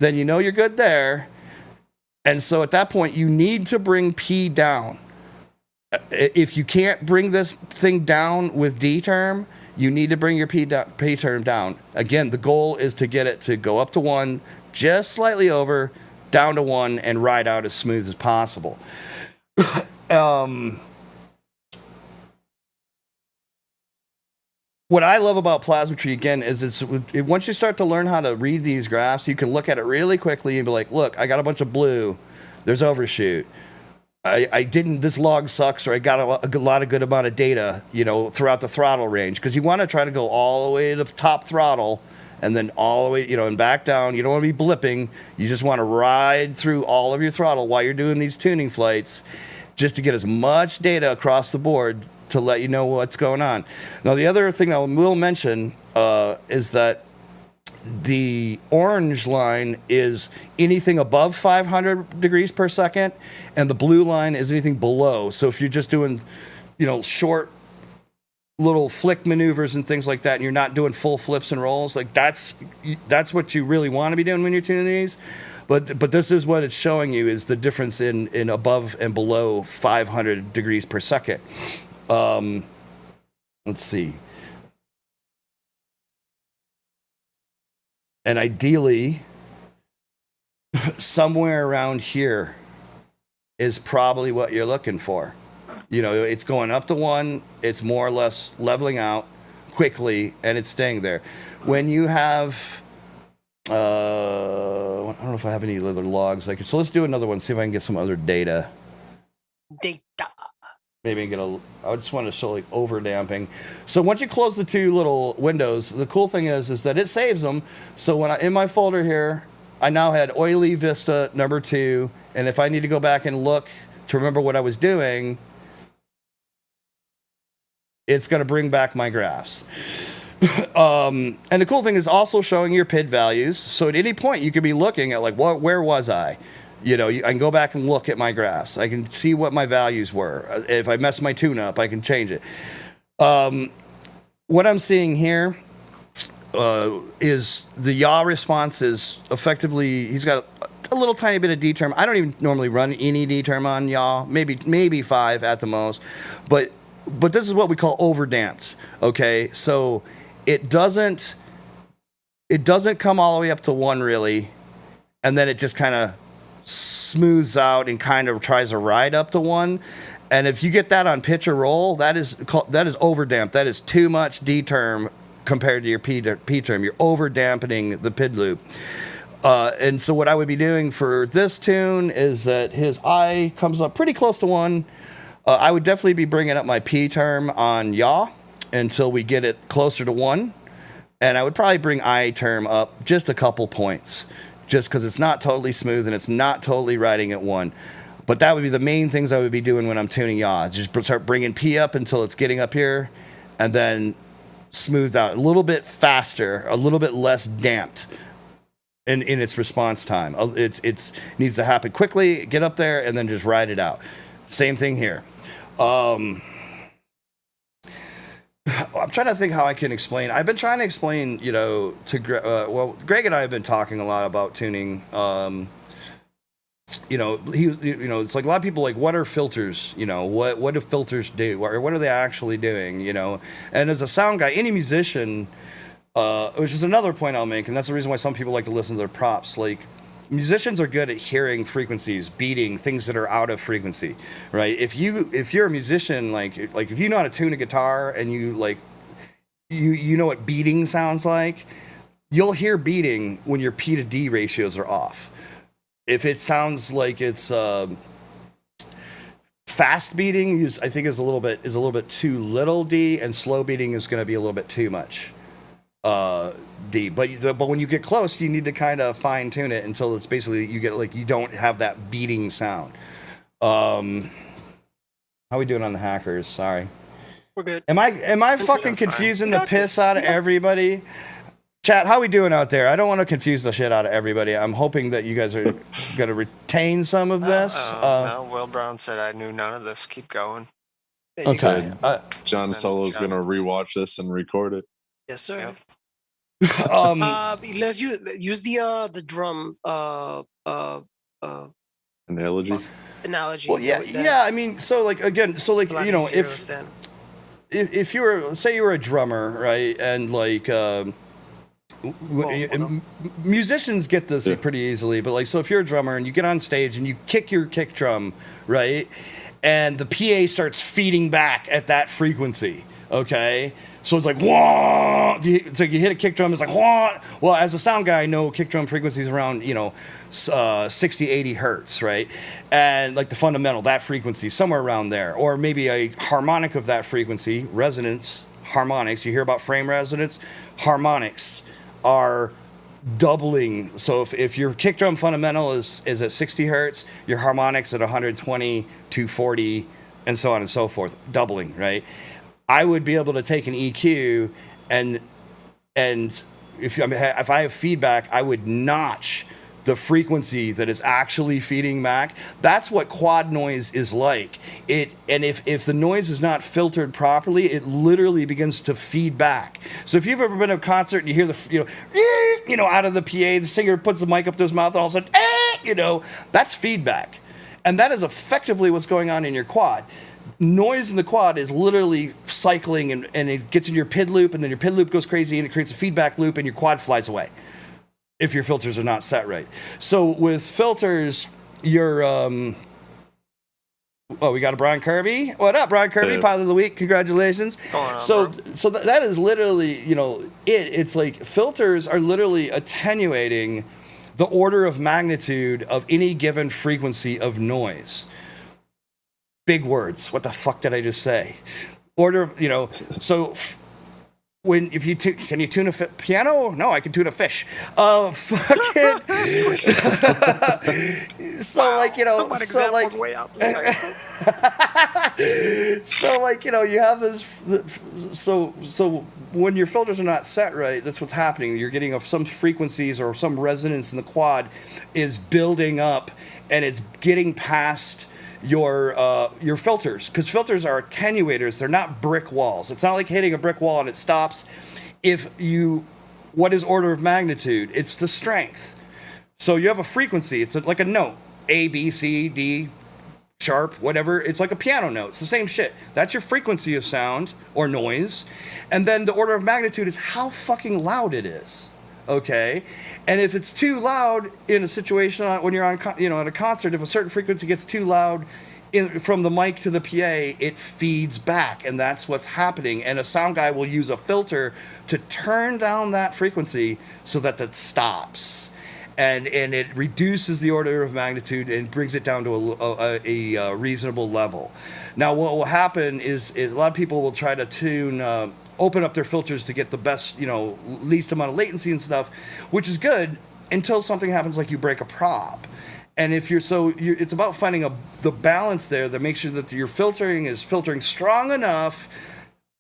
then you're good there. And so at that point, you need to bring P down. If you can't bring this thing down with D term, you need to bring your P term down. Again, the goal is to get it to go up to 1, just slightly over, down to 1, and ride out as smooth as possible. What I love about Plasmatry, again, is once you start to learn how to read these graphs, you can look at it really quickly and be like, look, I got a bunch of blue. There's overshoot. This log sucks, or I got a lot of good amount of data, throughout the throttle range. Because you want to try to go all the way to top throttle and then all the way, and back down. You don't want to be blipping. You just want to ride through all of your throttle while you're doing these tuning flights just to get as much data across the board to let you know what's going on. Now, the other thing I will mention is that the orange line is anything above 500 degrees per second, and the blue line is anything below. So if you're just doing, short little flick maneuvers and things like that, and you're not doing full flips and rolls, like that's what you really want to be doing when you're tuning these. But this is what it's showing you is the difference in above and below 500 degrees per second. Let's see. And ideally, somewhere around here is probably what you're looking for. It's going up to 1, it's more or less leveling out quickly, and it's staying there. When you have, I don't know if I have any other logs. So let's do another one, see if I can get some other data. Maybe I just want to show over damping. So once you close the 2 little windows, the cool thing is that it saves them. So in my folder here, I now had Oily Vista number 2. And if I need to go back and look to remember what I was doing, it's going to bring back my graphs. And the cool thing is also showing your PID values. So at any point you could be looking at where was I? I can go back and look at my graphs. I can see what my values were. If I mess my tune up, I can change it. What I'm seeing here is the yaw response is effectively, he's got a little tiny bit of D term. I don't even normally run any D term on yaw, maybe 5 at the most. But this is what we call overdamped. Okay, so it doesn't come all the way up to 1 really, and then it just kind of smooths out and kind of tries to ride up to 1. And if you get that on pitch or roll, that is overdamped. That is too much D term compared to your P term. You're over dampening the PID loop. And so what I would be doing for this tune is that his I comes up pretty close to 1. I would definitely be bringing up my P term on yaw until we get it closer to 1. And I would probably bring I term up just a couple points, just because it's not totally smooth and it's not totally riding at 1. But that would be the main things I would be doing when I'm tuning yaw. Just start bringing P up until it's getting up here, and then smooth out a little bit faster, a little bit less damped in its response time. It's needs to happen quickly, get up there, and then just ride it out. Same thing here. I'm trying to think how I can explain. I've been trying to explain, to Greg and I have been talking a lot about tuning. It's like a lot of people like, what are filters? What do filters do? Or what are they actually doing? And as a sound guy, any musician, which is another point I'll make, and that's the reason why some people like to listen to their props. Like, musicians are good at hearing frequencies, beating things that are out of frequency, right? If you're a musician, like if you know how to tune a guitar and you know what beating sounds like, you'll hear beating when your P to D ratios are off. If it sounds like it's fast beating, I think is a little bit too little D, and slow beating is going to be a little bit too much D. But when you get close, you need to kind of fine tune it until it's basically you don't have that beating sound. How we doing on the hackers? Sorry, We're good. Am I fucking confusing the piss out of everybody? Chat, how we doing out there? I don't want to confuse the shit out of everybody. I'm hoping that you guys are going to retain some of this. No, Will Brown said I knew none of this. Keep going. There you Okay. go. John Solo's gonna rewatch this and record it. Yes, sir. Yep. Let's use the drum Analogy. analogy. Well, yeah. I mean, so like again, if you were, say you were a drummer, right, and like musicians get this pretty easily, but like, so if you're a drummer and you get on stage and you kick your kick drum, right, and the PA starts feeding back at that frequency, okay, so it's like wah. So you hit a kick drum, it's like wah. Well, as a sound guy, I know kick drum frequencies around 60, 80 hertz, right, and like the fundamental, that frequency somewhere around there, or maybe a harmonic of that frequency, resonance harmonics. You hear about frame resonance, harmonics are doubling. So if your kick drum fundamental is at 60 hertz, your harmonics at 120, 240, and so on and so forth, doubling, right? I would be able to take an EQ and if I have feedback, I would notch the frequency that is actually feeding back. That's what quad noise is like. And if the noise is not filtered properly, it literally begins to feed back. So if you've ever been to a concert and you hear the out of the PA, the singer puts the mic up to his mouth, and all of a sudden, that's feedback. And that is effectively what's going on in your quad. Noise in the quad is literally cycling and it gets in your PID loop, and then your PID loop goes crazy and it creates a feedback loop and your quad flies away if your filters are not set right. So with filters, you're we got a Brian Kirby. What up, Brian Kirby? Pilot of the week. Congratulations. So that is literally, it's like filters are literally attenuating the order of magnitude of any given frequency of noise. Big words. What the fuck did I just say? Order, so if you can you tune a piano? No, I can tune a fish. Fucking. So wow. Way out there. So you have this. So when your filters are not set right, that's what's happening. You're getting some frequencies or some resonance in the quad is building up, and it's getting past your filters, because filters are attenuators. They're not brick walls. It's not like hitting a brick wall and it stops. What is order of magnitude? It's the strength. So you have a frequency. It's like a note, A, B, C, D, sharp, whatever. It's like a piano note. It's the same shit. That's your frequency of sound or noise. And then the order of magnitude is how fucking loud it is. Okay, and if it's too loud in a situation when you're on, at a concert, if a certain frequency gets too loud from the mic to the PA, it feeds back, and that's what's happening. And a sound guy will use a filter to turn down that frequency so that stops. And it reduces the order of magnitude and brings it down to a reasonable level. Now, what will happen is a lot of people will try to tune, open up their filters to get the best, least amount of latency and stuff, which is good until something happens like you break a prop. And if it's about finding the balance there that makes sure that your filtering is filtering strong enough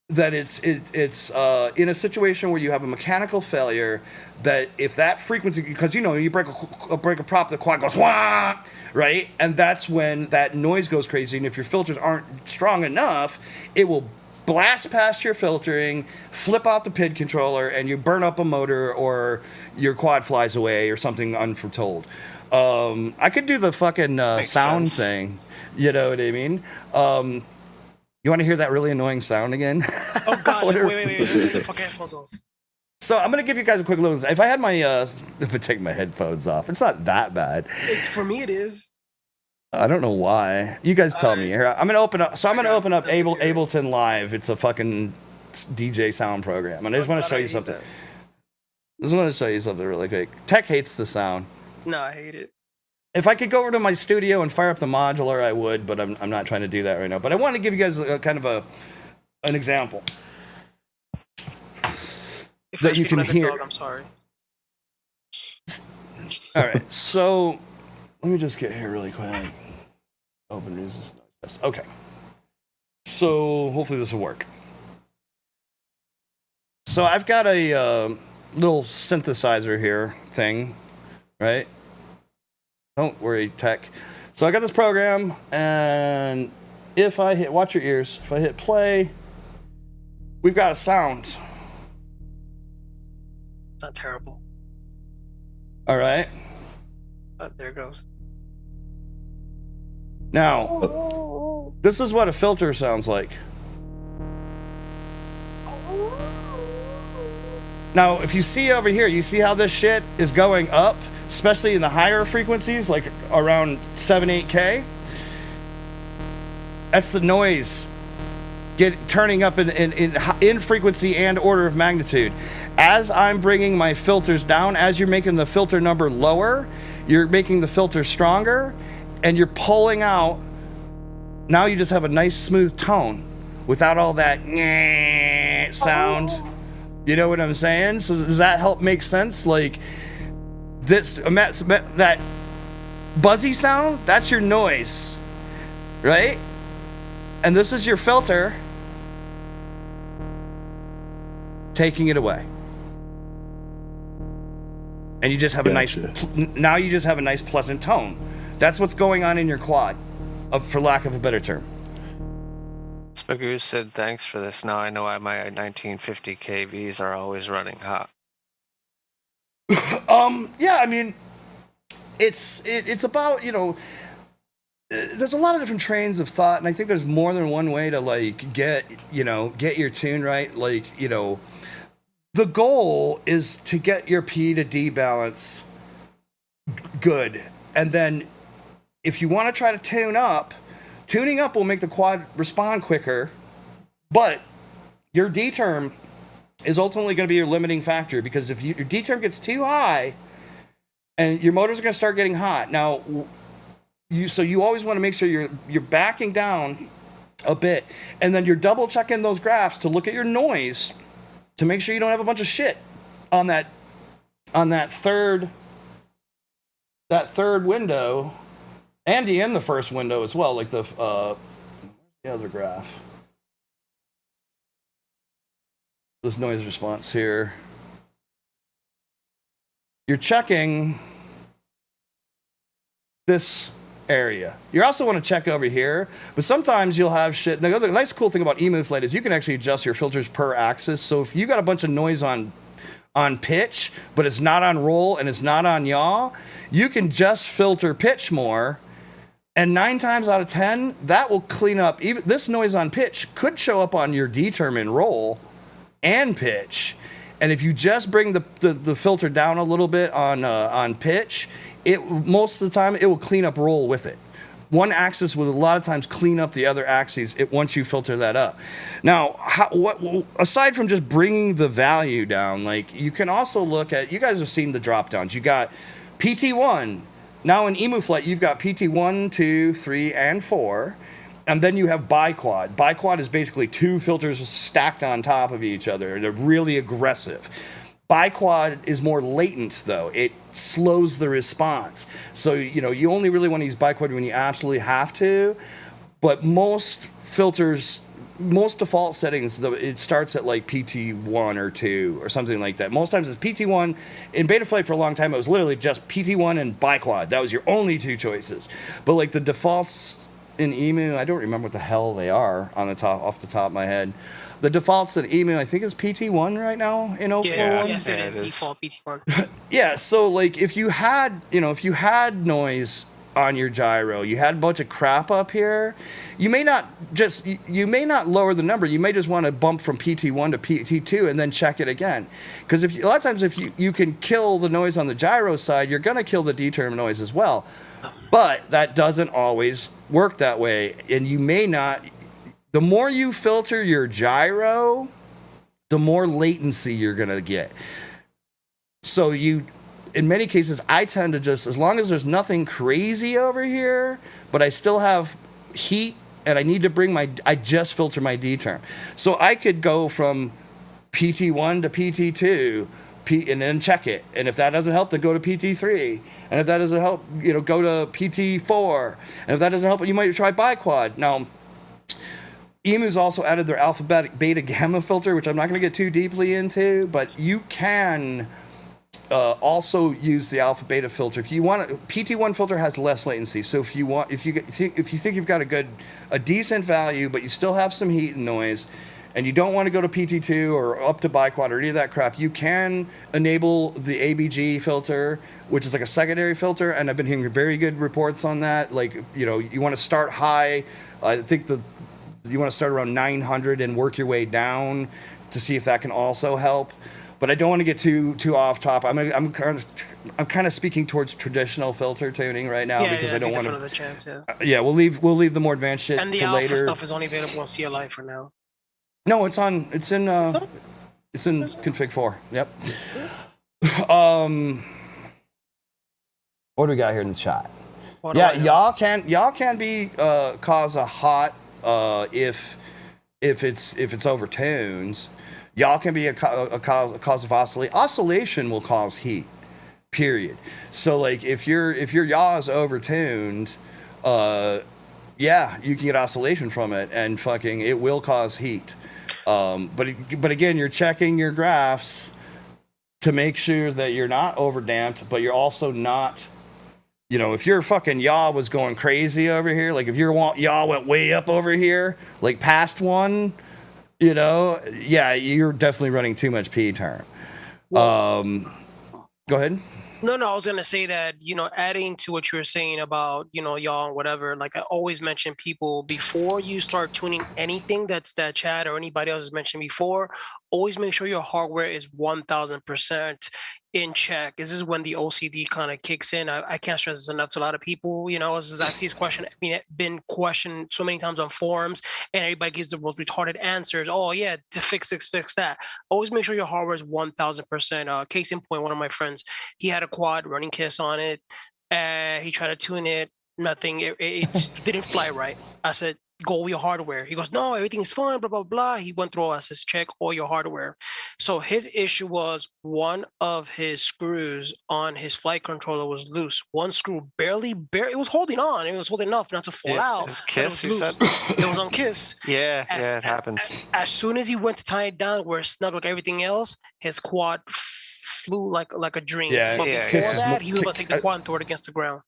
that it's in a situation where you have a mechanical failure, that if that frequency, because you break a prop, the quad goes wah, right, and that's when that noise goes crazy. And if your filters aren't strong enough, it will blast past your filtering, flip out the PID controller, and you burn up a motor, or your quad flies away, or something unforetold. I could do the fucking sound sense. thing. You know what I mean? You want to hear that really annoying sound again? Oh God! Wait! Fuck headphones off. So I'm gonna give you guys a quick little. If I had my, if I take my headphones off, it's not that bad. For me, it is. I don't know why. You guys tell me. Here, I'm gonna open up. So I'm gonna open up Ableton Live. It's a fucking DJ sound program, and I just want to show you something. I just want to show you something really quick. Tech hates the sound. No, I hate it. If I could go over to my studio and fire up the modular, I would, but I'm not trying to do that right now. But I want to give you guys an example that you can hear. Dog, I'm sorry. All right, so let me just get here really quick. Open resistance. Okay. So hopefully this will work. So I've got a little synthesizer here thing, right? Don't worry, tech. So I got this program, and if I hit, watch your ears, if I hit play, we've got a sound. It's not terrible. All right. There it goes. Now, this is what a filter sounds like. Now, if you see over here, you see how this shit is going up, especially in the higher frequencies, like around 7-8K. That's the noise turning up in frequency and order of magnitude. As I'm bringing my filters down, as you're making the filter number lower, you're making the filter stronger, and you're pulling out. Now you just have a nice smooth tone without all that sound. You know what I'm saying? So does that help make sense? Like this, that buzzy sound, that's your noise, right? And this is your filter taking it away. And you just have now you just have a nice pleasant tone. That's what's going on in your quad, for lack of a better term. Spagoo said, thanks for this. Now I know why my 1950 KVs are always running hot. Yeah, I mean, it's about, there's a lot of different trains of thought, and I think there's more than one way to get your tune right. The goal is to get your P to D balance good, and then if you want to try to tuning up will make the quad respond quicker, but your D term is ultimately going to be your limiting factor, because if your D term gets too high, and your motors are going to start getting hot. Now, you always want to make sure you're backing down a bit, and then you're double checking those graphs to look at your noise to make sure you don't have a bunch of shit on that third window, and in the first window as well, like the other graph. This noise response here. You're checking this area. You also want to check over here, but sometimes you'll have shit. The other nice cool thing about eMoveFlight is you can actually adjust your filters per axis. So if you got a bunch of noise on pitch, but it's not on roll and it's not on yaw, you can just filter pitch more. And 9 times out of 10, that will clean up. Even this noise on pitch could show up on your D term in roll and pitch. And if you just bring the filter down a little bit on pitch, most of the time it will clean up roll with it. one axis will a lot of times clean up the other axes once you filter that up. Now, aside from just bringing the value down, like you can also look at, you guys have seen the drop downs. You got PT1. Now in EmuFlight, you've got PT1, 2, 3, and 4. And then you have biquad. Biquad is basically two filters stacked on top of each other. They're really aggressive. Biquad is more latent, though. It slows the response. So, you only really want to use biquad when you absolutely have to. But most filters, most default settings, it starts at like PT1 or 2 or something like that. Most times it's PT1. In Betaflight for a long time, it was literally just PT1 and biquad. That was your only two choices. But like the defaults in Emu, I don't remember what the hell they are off the top of my head. The defaults in Emu, I think, is PT1 right now in 041. Yes, it is default PT1. Yeah, so like if you had noise on your gyro, you had a bunch of crap up here, you may not lower the number. You may just want to bump from PT1 to PT2 and then check it again. Because a lot of times if you can kill the noise on the gyro side, you're going to kill the D-term noise as well. But that doesn't always work that way, and you may not. The more you filter your gyro, the more latency you're gonna get. So in many cases, I tend to just, as long as there's nothing crazy over here, but I still have heat and I need to I just filter my D term. So I could go from PT1 to PT2 and then check it. And if that doesn't help, then go to PT3. And if that doesn't help, go to PT4. And if that doesn't help, you might try biquad. Now, Emu's also added their alpha, beta, gamma filter, which I'm not going to get too deeply into, but you can also use the alpha, beta filter. If you want, PT1 filter has less latency. So if you think you've got a decent value, but you still have some heat and noise, and you don't want to go to PT2 or up to biquad or any of that crap, you can enable the ABG filter, which is like a secondary filter, and I've been hearing very good reports on that. Like, you want to start high. I think you want to start around 900 and work your way down to see if that can also help. But I don't want to get too off top. I'm kind of speaking towards traditional filter tuning right now because I don't want to. Chance, we'll leave the more advanced shit and the for alpha later. Stuff is only available on CLI for now. No, it's in config 4. Yep. What do we got here in the chat? Y'all can be cause a hot if it's over tunes. Y'all can be a cause of oscillation. Oscillation will cause heat. Period. So like if your yaw is overtuned, you can get oscillation from it, and it will cause heat. But again, you're checking your graphs to make sure that you're not overdamped, but you're also not, if your fucking yaw was going crazy over here, like if your yaw went way up over here, like past 1, you're definitely running too much P term. Go ahead. No, I was gonna say that, adding to what you were saying about, yaw and whatever, like I always mention people, before you start tuning anything that Chad or anybody else has mentioned before, always make sure your hardware is 1000% in check. This is when the OCD kind of kicks in. I can't stress this enough to a lot of people. This is actually this question. Been questioned so many times on forums, and everybody gives the most retarded answers. Oh yeah, to fix this, fix that. Always make sure your hardware is 1000%. Case in point, one of my friends, he had a quad running Kiss on it. He tried to tune it, nothing. It just didn't fly right. I said, go with your hardware. He goes, no, everything's fine, blah, blah, blah. He went through us, says, check all your hardware. So his issue was one of his screws on his flight controller was loose. One screw barely, it was holding on. It was holding enough not to fall out. It was Kiss, you said? It was on Kiss. Yeah, it happens. As soon as he went to tie it down where it snug like everything else, his quad flew like a dream. Yeah, but yeah. before that, he was about to take the quad and throw it against the ground.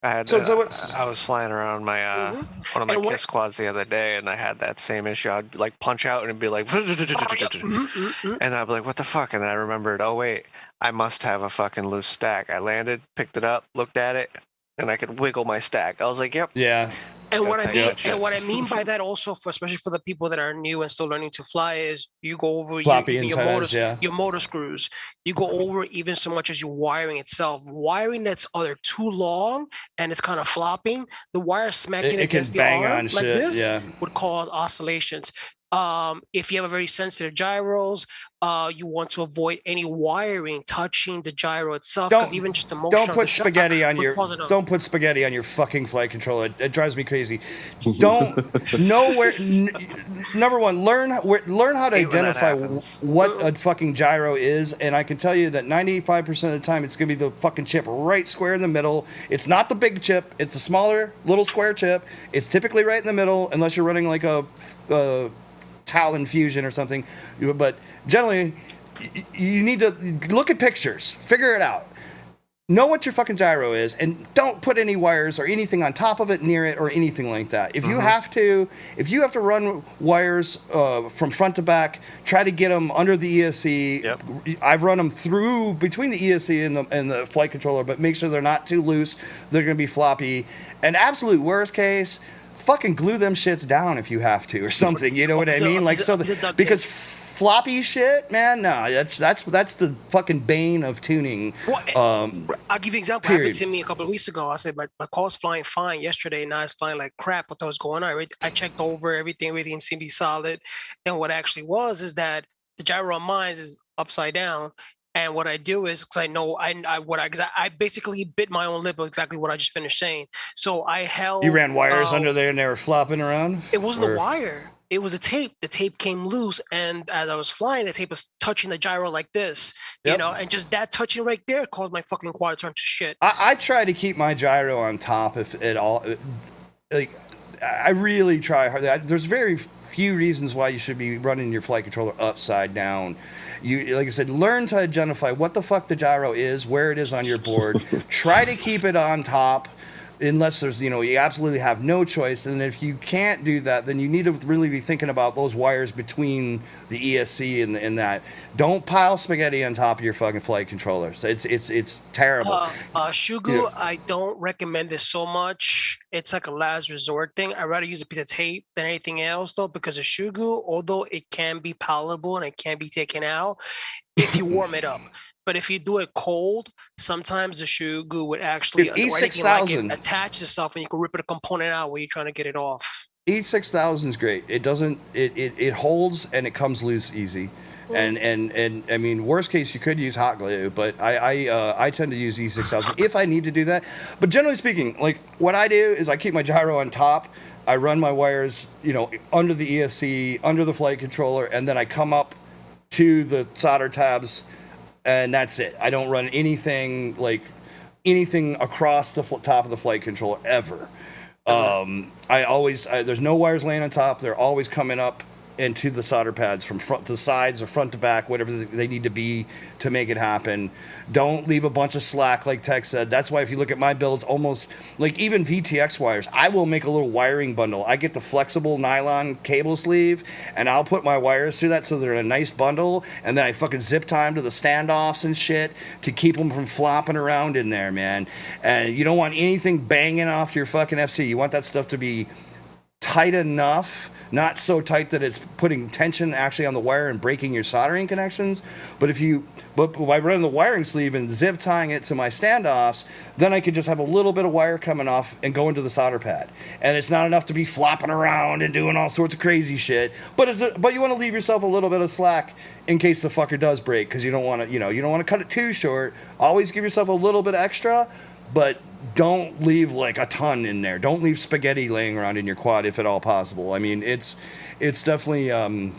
I was flying around my one of my Kiss quads the other day, and I had that same issue. I'd like punch out and it'd be like, and I'd be like, what the fuck? And then I remembered, oh wait, I must have a fucking loose stack. I landed, picked it up, looked at it, and I could wiggle my stack. I was like, yep. Yeah. And what I tighten mean, that shit. and what I mean by that also, for especially for the people that are new and still learning to fly, is you go over Floppy your antennas, yeah. your motor screws. You go over even so much as your wiring itself. Wiring that's either too long and it's kind of flopping. The wire smacking It can against the bang arm on like shit, this yeah. would cause oscillations. If you have a very sensitive gyros, you want to avoid any wiring touching the gyro itself, because even just the motion don't of put the shock spaghetti on would your cause it up. don't put spaghetti on your fucking flight controller. It drives me crazy. Don't know where. Number one, learn how to Hate when that identify happens. what a fucking gyro is, and I can tell you that 95% of the time it's gonna be the fucking chip right square in the middle. It's not the big chip. It's a smaller little square chip. It's typically right in the middle, unless you're running like a Talon Fusion or something. But generally, you need to look at pictures, figure it out. Know what your fucking gyro is, and don't put any wires or anything on top of it, near it, or anything like that. If you have to run wires from front to back, try to get them under the ESC. Yep. I've run them through between the ESC and the flight controller, but make sure they're not too loose. They're going to be floppy. And absolute worst case, fucking glue them shits down if you have to, or something. You know what I mean? Like because floppy shit, man. No, that's the fucking bane of tuning. Well, I'll give you an example. Period. Happened to me a couple of weeks ago. I said my car's flying fine yesterday. Now it's flying like crap. What was going on? I checked over everything seemed to be solid. And what actually was is that the gyro on mine is upside down. And what I do is, because I know I basically bit my own lip of exactly what I just finished saying. So I held. You ran wires under there and they were flopping around? It wasn't the wire. It was the tape. The tape came loose, and as I was flying, the tape was touching the gyro like this, you know, and just that touching right there caused my fucking quad to turn to shit. I try to keep my gyro on top if at all. Like, I really try hard. There's very few reasons why you should be running your flight controller upside down. You, like I said, learn to identify what the fuck the gyro is, where it is on your board. Try to keep it on top, unless there's, you absolutely have no choice. And if you can't do that, then you need to really be thinking about those wires between the ESC and that. Don't pile spaghetti on top of your fucking flight controllers. It's terrible. Shugu, I don't recommend this so much. It's like a last resort thing. I'd rather use a piece of tape than anything else, though, because a Shugu, although it can be palatable and it can be taken out if you warm it up. But if you do it cold, sometimes the shoe glue would actually E6000 attach itself, and you can rip a component out when you're trying to get it off. E6000 is great. It doesn't. It holds and it comes loose easy. And I mean, worst case, you could use hot glue, but I tend to use E6000 if I need to do that. But generally speaking, like what I do is I keep my gyro on top. I run my wires, under the ESC, under the flight controller, and then I come up to the solder tabs. And that's it. I don't run anything across the top of the flight controller ever. There's no wires laying on top. They're always coming up into the solder pads from front to sides or front to back, whatever they need to be to make it happen. Don't leave a bunch of slack, like Tech said. That's why if you look at my builds, almost like even VTX wires, I will make a little wiring bundle. I get the flexible nylon cable sleeve, and I'll put my wires through that so they're in a nice bundle, and then I fucking zip tie them to the standoffs and shit to keep them from flopping around in there, man. And you don't want anything banging off your fucking FC. You want that stuff to be tight enough, not so tight that it's putting tension actually on the wire and breaking your soldering connections. But by running the wiring sleeve and zip tying it to my standoffs, then I could just have a little bit of wire coming off and go into the solder pad. And it's not enough to be flopping around and doing all sorts of crazy shit. But you want to leave yourself a little bit of slack in case the fucker does break, because you don't want to cut it too short. Always give yourself a little bit extra, but don't leave like a ton in there. Don't leave spaghetti laying around in your quad if at all possible. I mean, it's definitely going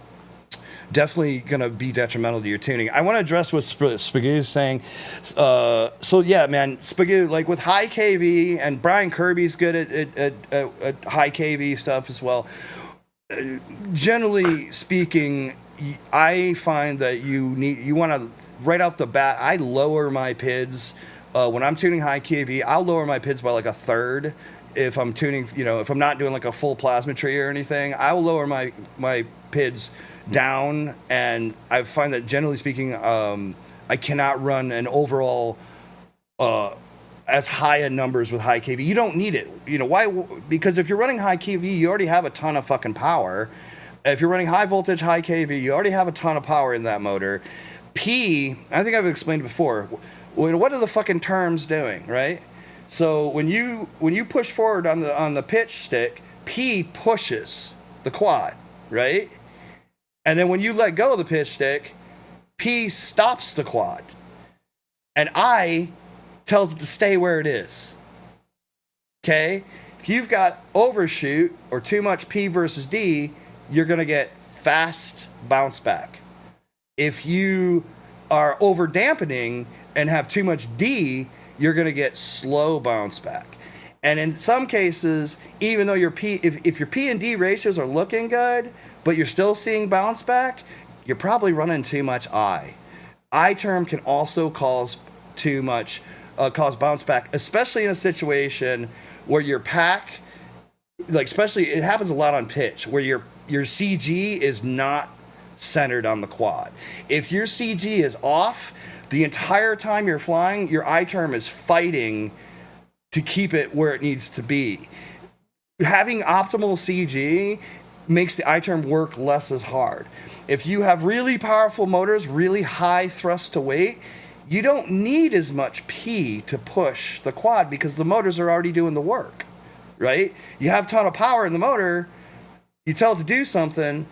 to be detrimental to your tuning. I want to address what Spaghetti is saying. So yeah, man, Spaghetti, like with high KV, and Brian Kirby's good at high KV stuff as well. Generally speaking, I find that you want to, right off the bat, I lower my PIDs. When I'm tuning high KV, I'll lower my PIDs by like a third. If I'm tuning, if I'm not doing like a full plasma tree or anything, I will lower my PIDs down. And I find that generally speaking, I cannot run an overall as high in numbers with high KV. You don't need it. You know why? Because if you're running high KV, you already have a ton of fucking power. If you're running high voltage, high KV, you already have a ton of power in that motor. P, I think I've explained before. What are the fucking terms doing, right? So when you push forward on the pitch stick, P pushes the quad, right? And then when you let go of the pitch stick, P stops the quad. And I tells it to stay where it is. Okay? If you've got overshoot or too much P versus D, you're going to get fast bounce back. If you are over dampening and have too much D, you're going to get slow bounce back. And in some cases, even though your P, if your P and D ratios are looking good, but you're still seeing bounce back, you're probably running too much I. I term can also cause too much, cause bounce back, especially in a situation where your pack, like especially it happens a lot on pitch, where your CG is not centered on the quad. If your CG is off, the entire time you're flying, your I term is fighting to keep it where it needs to be. Having optimal CG makes the I term work less as hard. If you have really powerful motors, really high thrust to weight, you don't need as much P to push the quad because the motors are already doing the work, right? You have a ton of power in the motor, you tell it to do something,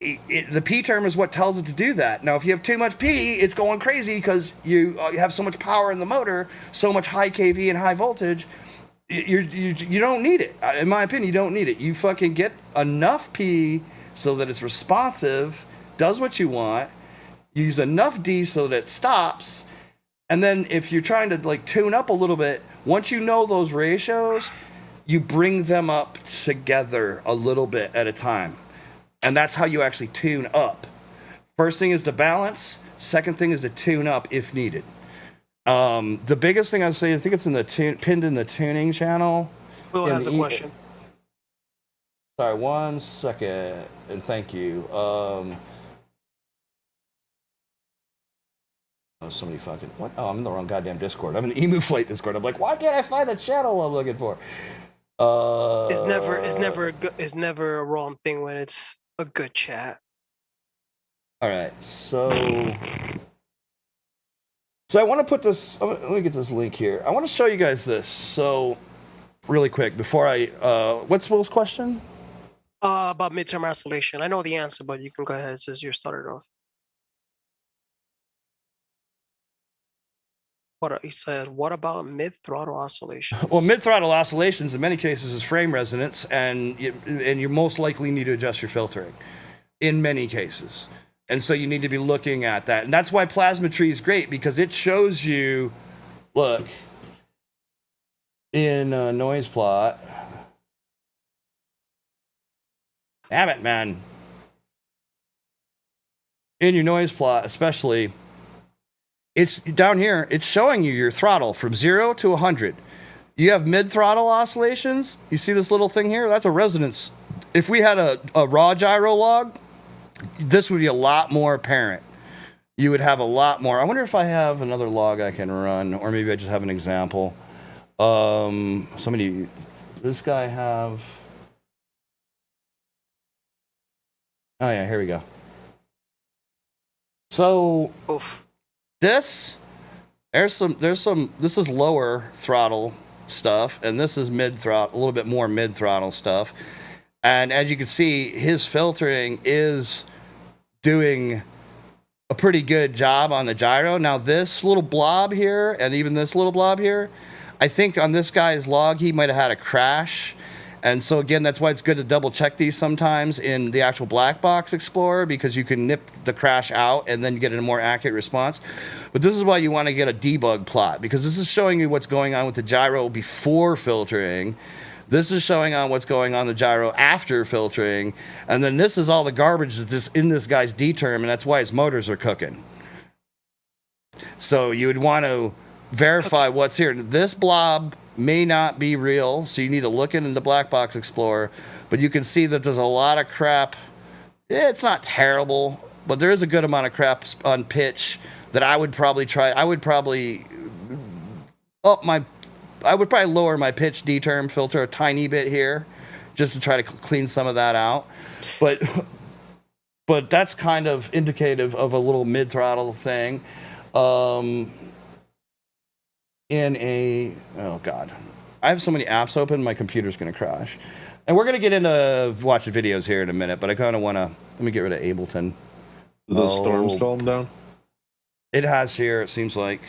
the P term is what tells it to do that. Now, if you have too much P, it's going crazy because you have so much power in the motor, so much high KV and high voltage, you don't need it. In my opinion, you don't need it. You fucking get enough P so that it's responsive, does what you want, you use enough D so that it stops, and then if you're trying to like tune up a little bit, once you know those ratios, you bring them up together a little bit at a time. And that's how you actually tune up. First thing is to balance. Second thing is to tune up if needed. The biggest thing I'd say, I think it's in the pinned in the tuning channel. Will has a question. Sorry, 1 second, and thank you. Oh, somebody fucking what? Oh, I'm in the wrong goddamn Discord. I'm in the Emu Flight Discord. I'm like, why can't I find the channel I'm looking for? It's never a wrong thing when it's a good chat. All right, so I want to put this. Let me get this link here. I want to show you guys this. So, really quick before I, what's Will's question? About midterm oscillation. I know the answer, but you can go ahead since you started off. He said, what about mid-throttle oscillation? Well, mid-throttle oscillations in many cases is frame resonance, and you most likely need to adjust your filtering in many cases. And so you need to be looking at that. And that's why Plasma-Tree is great, because it shows you, look, in noise plot. Damn it, man. In your noise plot, especially, it's down here, it's showing you your throttle from 0 to 100. You have mid-throttle oscillations. You see this little thing here? That's a resonance. If we had a raw gyro log, this would be a lot more apparent. You would have a lot more. I wonder if I have another log I can run, or maybe I just have an example. This guy have... Oh yeah, here we go. So... Oof. This is lower throttle stuff, and this is mid throttle, a little bit more mid throttle stuff. And as you can see, his filtering is doing a pretty good job on the gyro. Now this little blob here, and even this little blob here, I think on this guy's log, he might have had a crash. And so again, that's why it's good to double check these sometimes in the actual black box Explorer, because you can nip the crash out and then you get a more accurate response. But this is why you want to get a debug plot, because this is showing you what's going on with the gyro before filtering. This is showing on what's going on the gyro after filtering. And then this is all the garbage that's in this guy's D-term, and that's why his motors are cooking. So you would want to verify what's here. This blob may not be real, so you need to look in the black box Explorer, but you can see that there's a lot of crap. It's not terrible, but there is a good amount of crap on pitch that I would probably try. I would probably I would probably lower my pitch D-term filter a tiny bit here, just to try to clean some of that out. But that's kind of indicative of a little mid-throttle thing. Oh God, I have so many apps open, my computer's gonna crash. And we're gonna get into watching videos here in a minute, but I kind of wanna, let me get rid of Ableton. The storm's calmed down? It has here, it seems like.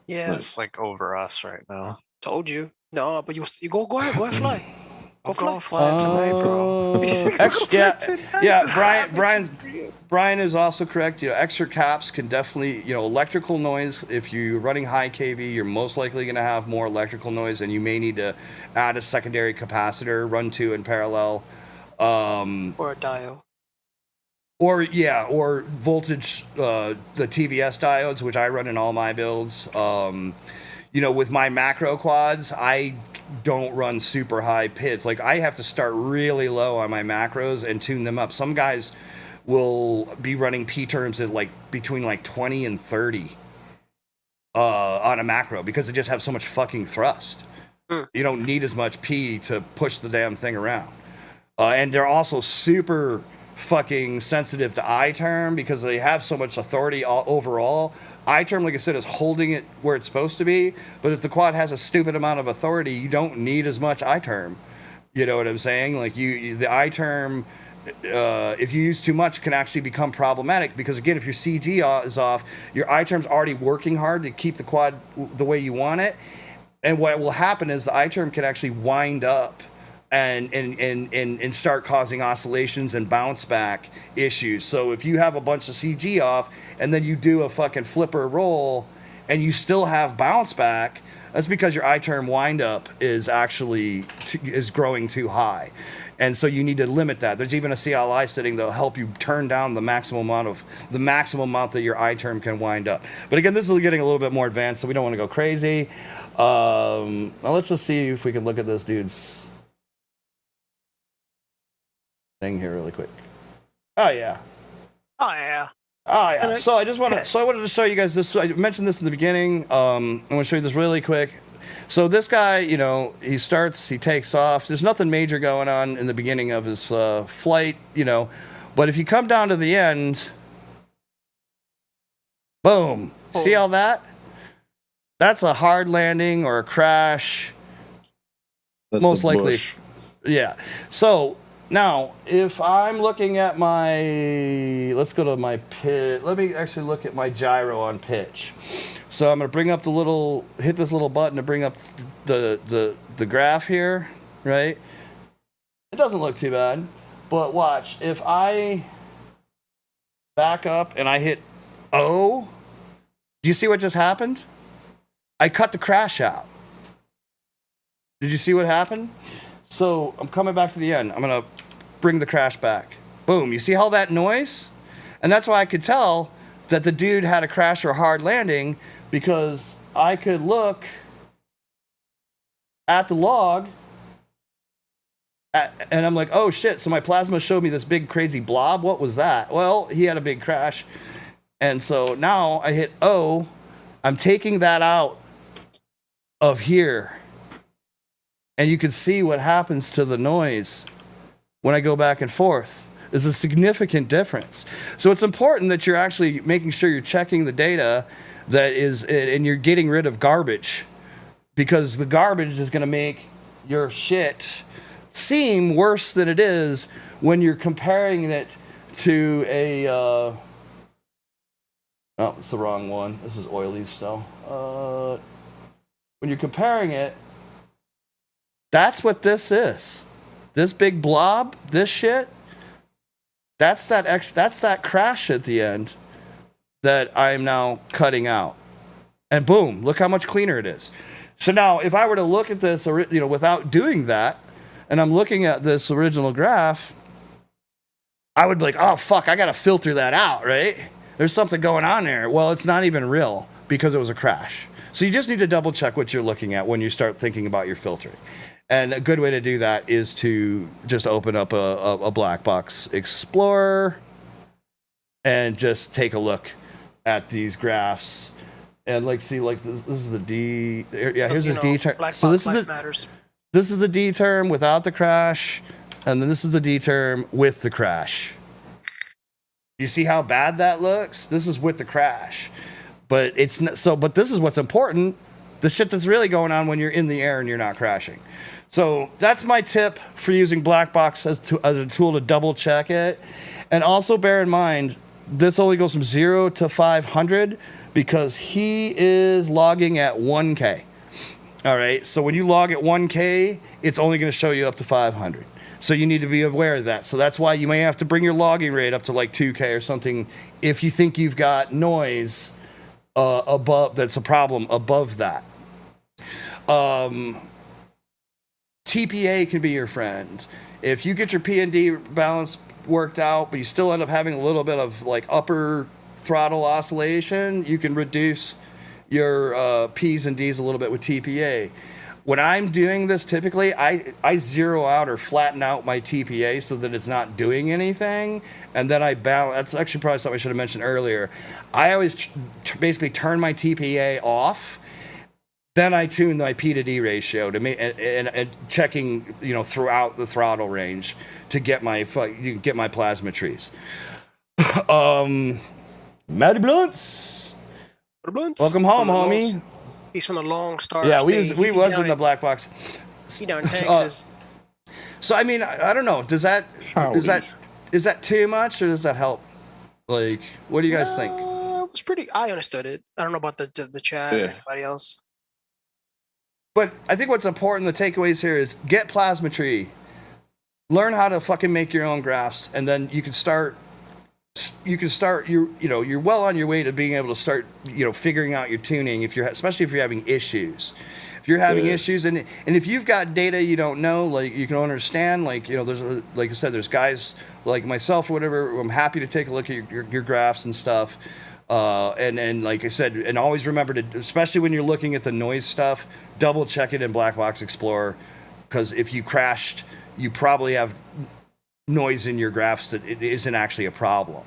Yeah, It's like over us right now. told you. No, but you go ahead fly. Go fly tonight, bro. Brian is also correct. Extra caps can definitely, electrical noise. If you're running high kV, you're most likely going to have more electrical noise, and you may need to add a secondary capacitor, run two in parallel, Or a diode. or voltage, the TVS diodes, which I run in all my builds. With my macro quads, I don't run super high pits. Like, I have to start really low on my macros and tune them up. Some guys will be running P terms at between 20 and 30 on a macro because they just have so much fucking thrust. You don't need as much P to push the damn thing around. And they're also super fucking sensitive to I-term because they have so much authority overall. I-term, like I said, is holding it where it's supposed to be, but if the quad has a stupid amount of authority, you don't need as much I-term. You know what I'm saying? Like, the I-term, if you use too much, can actually become problematic because, again, if your CG is off, your I-term's already working hard to keep the quad the way you want it, and what will happen is the I-term can actually wind up and start causing oscillations and bounce back issues. So if you have a bunch of CG off and then you do a fucking flipper roll and you still have bounce back, that's because your I-term windup is actually is growing too high. And so you need to limit that. There's even a CLI setting that'll help you turn down the maximum amount that your I-term can wind up. But again, this is getting a little bit more advanced, so we don't want to go crazy. Now let's just see if we can look at this dude's thing here really quick. Oh yeah. So I wanted to show you guys this. I mentioned this in the beginning. I'm going to show you this really quick. So this guy, he takes off. There's nothing major going on in the beginning of his flight, but if you come down to the end, boom. See all that? That's a hard landing or a crash. That's most a likely. bush. Yeah. So now, if I'm looking at let's go to my pitch. Let me actually look at my gyro on pitch. So I'm going to bring up hit this little button to bring up the graph here, right? It doesn't look too bad, but watch. If I back up and I hit O, do you see what just happened? I cut the crash out. Did you see what happened? So I'm coming back to the end. I'm going to bring the crash back. Boom. You see all that noise? And that's why I could tell that the dude had a crash or a hard landing, because I could look at the log and I'm like, oh shit. So my plasma showed me this big crazy blob. What was that? Well, he had a big crash. And so now I hit O. I'm taking that out of here. And you can see what happens to the noise when I go back and forth. There's a significant difference. So it's important that you're actually making sure you're checking the data and you're getting rid of garbage, because the garbage is going to make your shit seem worse than it is when you're comparing it to oh, it's the wrong one. This is oily still. When you're comparing it, that's what this is. This big blob, this shit, that's that crash at the end that I'm now cutting out. And boom, look how much cleaner it is. So now if I were to look at this, without doing that, and I'm looking at this original graph, I would be like, oh fuck, I gotta filter that out, right? There's something going on there. Well, it's not even real because it was a crash. So you just need to double check what you're looking at when you start thinking about your filtering. And a good way to do that is to just open up a black box explorer and just take a look at these graphs And like, see, like this is the D. Yeah, here's You this know, D term. black So box this is life the matters. this is the D term without the crash, and then this is the D term with the crash. You see how bad that looks? This is with the crash, but it's not, so. But this is what's important: the shit that's really going on when you're in the air and you're not crashing. So that's my tip for using black box as a tool to double check it, and also bear in mind this only goes from 0 to 500 because he is logging at 1K. All right, so when you log at 1K, it's only going to show you up to 500. So you need to be aware of that. So that's why you may have to bring your logging rate up to like 2K or something if you think you've got noise above, that's a problem above that. TPA can be your friend. If you get your P&D balance worked out, but you still end up having a little bit of like upper throttle oscillation, you can reduce your P's and D's a little bit with TPA. When I'm doing this, typically, I zero out or flatten out my TPA so that it's not doing anything, and then I balance. That's actually probably something I should have mentioned earlier. I always basically turn my TPA off, then I tune my P to D ratio to me and checking, you know, throughout the throttle range to get my plasma trees. Matty Blunts, welcome home, homie. He's from the long start. Yeah, we was in the black box. You know, in Texas. So I mean, I don't know. Is that too much, or does that help? Like, what do you guys think? It was pretty. I understood it. I don't know about the chat or anybody else. But I think what's important, the takeaways here is get plasma tree, learn how to fucking make your own graphs, and then you can start. You're well on your way to being able to start, figuring out your tuning especially if you're having issues. If you're having issues and if you've got data you don't know, like you can understand, like I said, there's guys like myself or whatever. I'm happy to take a look at your graphs and stuff. And like I said, and always remember to, especially when you're looking at the noise stuff, double check it in Black Box Explorer, because if you crashed, you probably have noise in your graphs that it isn't actually a problem,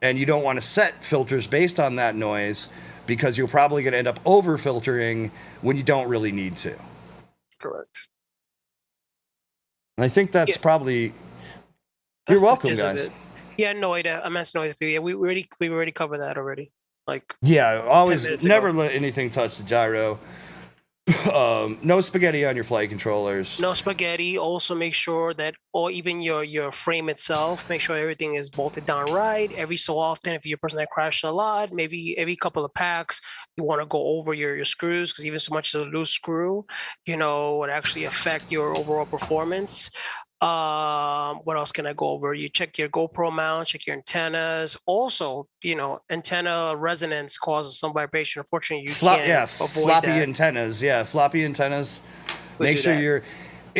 and you don't want to set filters based on that noise because you're probably going to end up over filtering when you don't really need to. Correct. And I think that's probably. You're welcome, guys. Yeah, noise. Immense noise. Yeah, we already covered that already. Like. Yeah, always never let anything touch the gyro. No spaghetti on your flight controllers. No spaghetti. Also make sure that, or even your frame itself, make sure everything is bolted down right. Every so often, if you're a person that crashes a lot, maybe every couple of packs, you want to go over your screws, because even so much as a loose screw, would actually affect your overall performance. What else can I go over? You check your GoPro mount, check your antennas. Also, antenna resonance causes some vibration. Unfortunately, you can't avoid floppy that. antennas. Yeah, floppy antennas. Make sure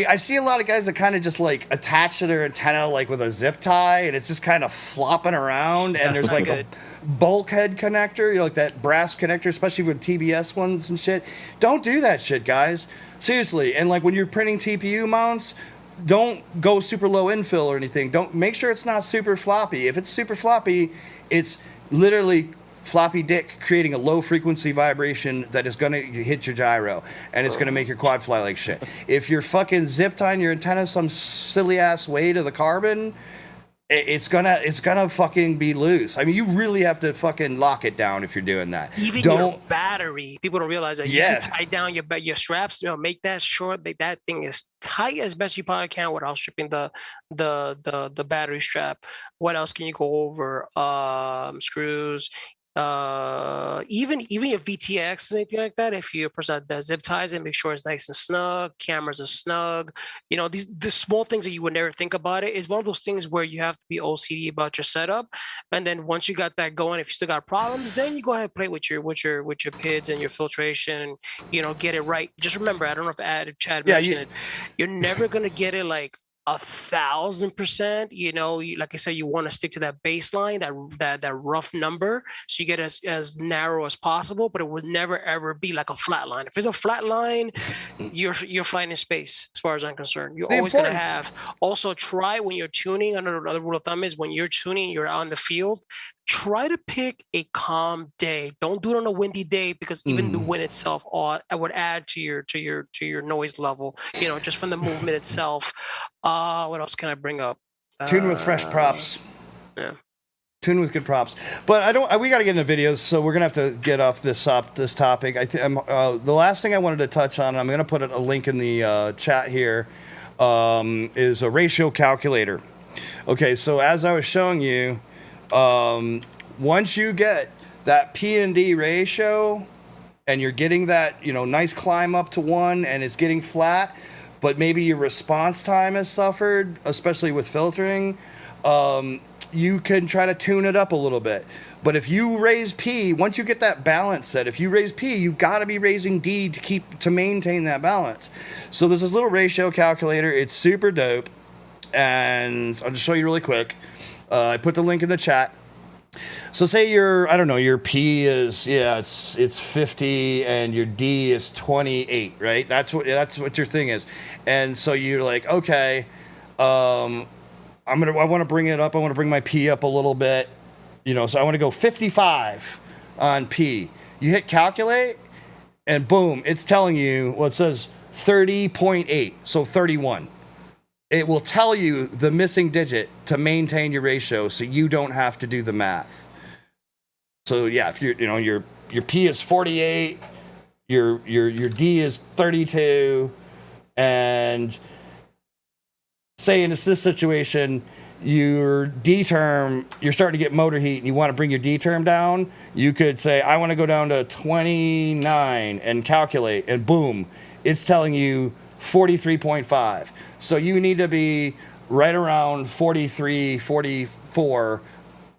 I see a lot of guys that kind of just like attach to their antenna like with a zip tie, and it's just kind of flopping around. And there's like a bulkhead connector, like that brass connector, especially with TBS ones and shit. Don't do that shit, guys. Seriously. And like when you're printing TPU mounts, don't go super low infill or anything. Don't make sure it's not super floppy. If it's super floppy, it's literally floppy dick creating a low frequency vibration that is going to hit your gyro, and it's going to make your quad fly like shit. If you're fucking zip tying your antenna some silly ass way to the carbon, it's gonna fucking be loose. I mean, you really have to fucking lock it down if you're doing that. Even your battery, people don't realize that. You can tie down your straps. Make that short. That thing is tight as best you probably can without stripping the battery strap. What else can you go over? Screws. Even your VTX, anything like that, if you press that zip ties it, make sure it's nice and snug, cameras are snug. These small things that you would never think about. It is one of those things where you have to be OCD about your setup, and then once you got that going, if you still got problems, then you go ahead and play with your PIDs and your filtration, and get it right. Just remember, I don't know if Chad mentioned it, you're never gonna get it like 1,000%. Like I said, you want to stick to that baseline, that rough number, so you get as narrow as possible, but it would never ever be like a flat line. If it's a flat line, you're flying in space, as far as I'm concerned. You're always gonna have. Also, try when you're tuning. Another rule of thumb is when you're tuning, you're out in the field, try to pick a calm day. Don't do it on a windy day, because even the wind itself would add to your noise level. You know, just from the movement itself. What else can I bring up? Tune with fresh props. Yeah. Tune with good props. But we got to get into videos, so we're gonna have to get off this topic. The last thing I wanted to touch on, I'm gonna put a link in the chat here, is a ratio calculator. Okay, so as I was showing you, once you get that P&D ratio and you're getting that, nice climb up to 1 and it's getting flat, but maybe your response time has suffered, especially with filtering, you can try to tune it up a little bit. But if you raise P, once you get that balance set, if you raise P, you've got to be raising D to maintain that balance. So there's this little ratio calculator. It's super dope. And I'll just show you really quick. I put the link in the chat. So say your P is, it's 50 and your D is 28, right? That's what your thing is. And so you're like, okay, I want to bring it up. I want to bring my P up a little bit, so I want to go 55 on P. You hit calculate and boom, it's telling you, it says 30.8, so 31. It will tell you the missing digit to maintain your ratio, so you don't have to do the math. So yeah, if your P is 48, your D is 32, and say in this situation, your D term, you're starting to get motor heat and you want to bring your D term down, you could say, I want to go down to 29 and calculate, and boom, it's telling you 43.5. So you need to be right around 43, 44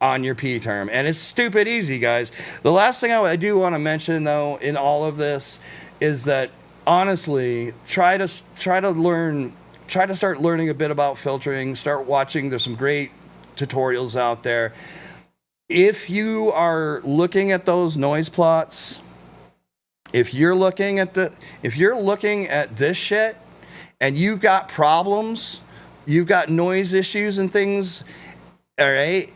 on your P term. And it's stupid easy, guys. The last thing I do want to mention, though, in all of this is that, honestly, try to start learning a bit about filtering. Start watching. There's some great tutorials out there. If you are looking at those noise plots, if you're looking at this shit and you've got problems, you've got noise issues and things, all right,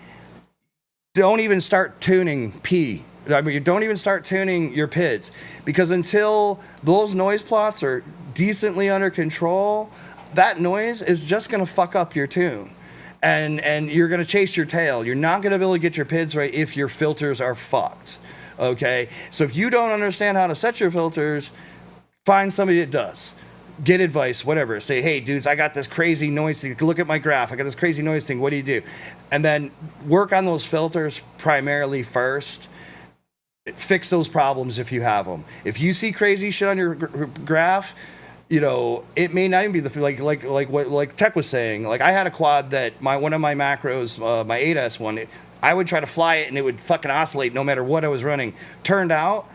don't even start tuning P. Don't even start tuning your PIDs, because until those noise plots are decently under control, that noise is just going to fuck up your tune. And you're going to chase your tail. You're not going to be able to get your PIDs right if your filters are fucked. Okay, so if you don't understand how to set your filters, find somebody that does. Get advice, whatever. Say, hey, dudes, I got this crazy noise thing. Look at my graph. I got this crazy noise thing. What do you do? And then work on those filters primarily first. Fix those problems if you have them. If you see crazy shit on your graph, it may not even be like Tech was saying. Like, I had a quad that one of my macros, my 8S one, I would try to fly it and it would fucking oscillate no matter what I was running. Turned out,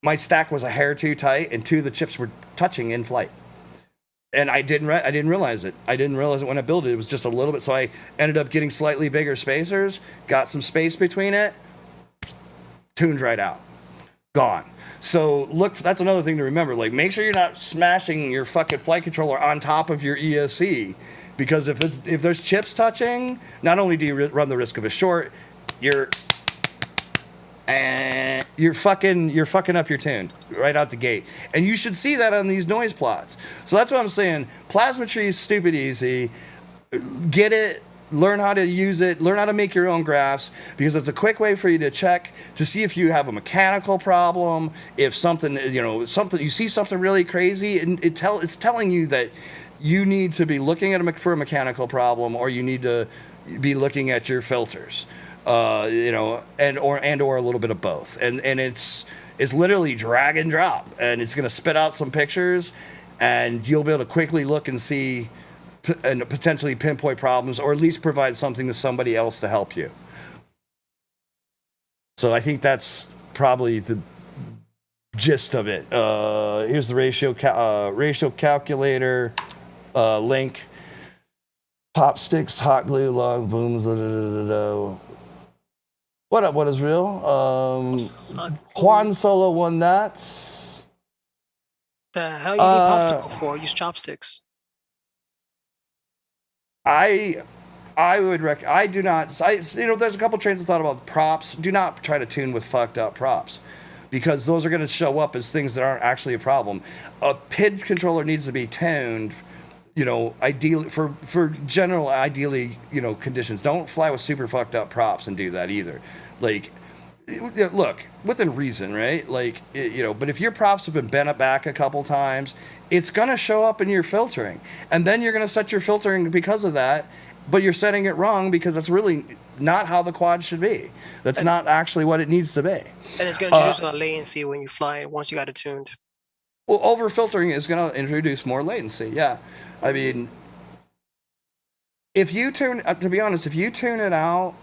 my stack was a hair too tight and two of the chips were touching in flight. And I didn't realize it. I didn't realize it when I built it. It was just a little bit. So I ended up getting slightly bigger spacers, got some space between it, tuned right out. Gone. So look, that's another thing to remember. Like, make sure you're not smashing your fucking flight controller on top of your ESC. Because if there's chips touching, not only do you run the risk of a short, you're fucking up your tune right out the gate. And you should see that on these noise plots. So that's what I'm saying. Plasmetry is stupid easy. Get it. Learn how to use it. Learn how to make your own graphs, because it's a quick way for you to check to see if you have a mechanical problem, if something you see something really crazy, and it's telling you that you need to be looking at for a mechanical problem, or you need to be looking at your filters, and or a little bit of both. And it's literally drag and drop, and it's going to spit out some pictures, and you'll be able to quickly look and see and potentially pinpoint problems, or at least provide something to somebody else to help you. So I think that's probably the gist of it. Here's the ratio calculator link. Pop sticks, hot glue, log booms. What up? What is real? Juan Solo won that. The hell you need popsicle for? Use chopsticks. I I would I do not. There's a couple trains of thought about props. Do not try to tune with fucked up props, because those are going to show up as things that aren't actually a problem. A PID controller needs to be tuned. Ideally for general, ideally, conditions. Don't fly with super fucked up props and do that either. Like, look, within reason, right? Like, but if your props have been bent back a couple times, it's gonna show up in your filtering, and then you're gonna set your filtering because of that. But you're setting it wrong because that's really not how the quad should be. That's not actually what it needs to be. And it's gonna introduce a lot of latency when you fly once you got it tuned. Well, over filtering is gonna introduce more latency. Yeah, I mean, if you tune, to be honest, if you tune it out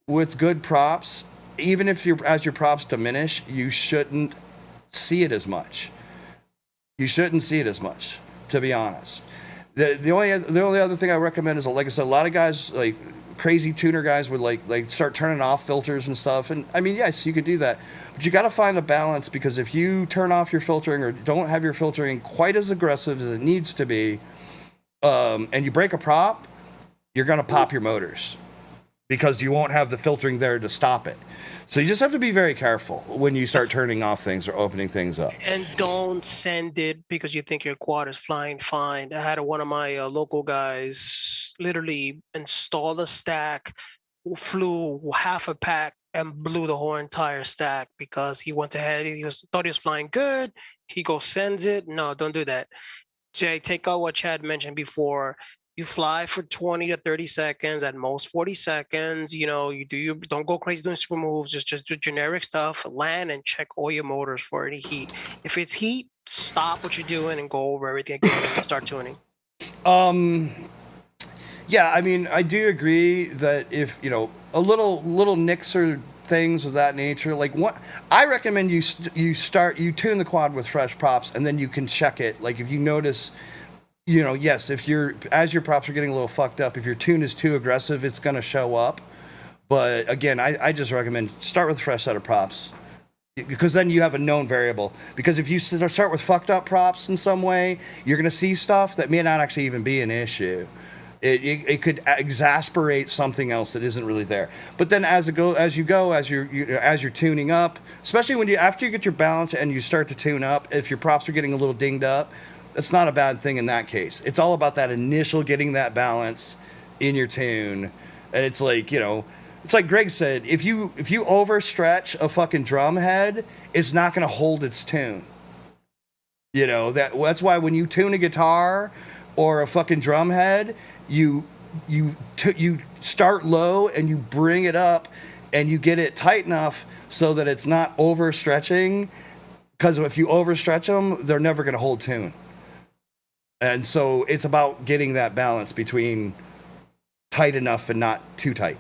with good props, even if as your props diminish, you shouldn't see it as much. You shouldn't see it as much, to be honest. The only other thing I recommend is, like I said, a lot of guys, like crazy tuner guys, would like start turning off filters and stuff. And I mean, yes, you could do that, but you got to find a balance, because if you turn off your filtering or don't have your filtering quite as aggressive as it needs to be, and you break a prop, you're gonna pop your motors, because you won't have the filtering there to stop it. So you just have to be very careful when you start turning off things or opening things up. And don't send it because you think your quad is flying fine. I had one of my local guys literally install a stack, flew half a pack, and blew the whole entire stack because he went ahead. Thought he was flying good. He sends it. No, don't do that. Jay, take out what Chad mentioned before. You fly for 20 to 30 seconds, at most 40 seconds. You don't go crazy doing super moves. Just do generic stuff. Land and check all your motors for any heat. If it's heat, stop what you're doing and go over everything again and start tuning. Yeah, I mean, I do agree that if a little nicks or things of that nature, like what I recommend you tune the quad with fresh props, and then you can check it. Like if you notice. Yes, as your props are getting a little fucked up, if your tune is too aggressive, it's going to show up. But again, I just recommend start with a fresh set of props, because then you have a known variable. Because if you start with fucked up props in some way, you're going to see stuff that may not actually even be an issue. It could exasperate something else that isn't really there. But then as you're tuning up, especially after you get your balance and you start to tune up, if your props are getting a little dinged up, that's not a bad thing in that case. It's all about that initial getting that balance in your tune. And it's like, it's like Greg said, if you overstretch a fucking drum head, it's not going to hold its tune. That's why when you tune a guitar or a fucking drum head, you start low and you bring it up and you get it tight enough so that it's not overstretching, because if you overstretch them, they're never going to hold tune. And so it's about getting that balance between tight enough and not too tight.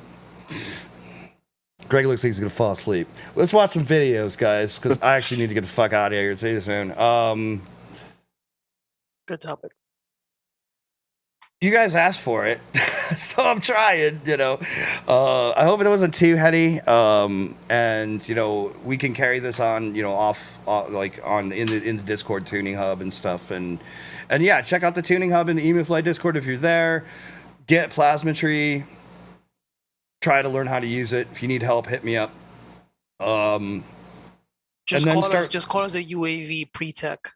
Greg looks like he's going to fall asleep. Let's watch some videos, guys, because I actually need to get the fuck out of here. See you soon. Good topic. You guys asked for it, so I'm trying, I hope it wasn't too heady, and, we can carry this on, off like in the Discord tuning hub and stuff, and yeah, check out the tuning hub in the Emu Fly Discord if you're there. Get Plasma Tree. Try to learn how to use it. If you need help, hit me up. Just call us a UAV pre-tech.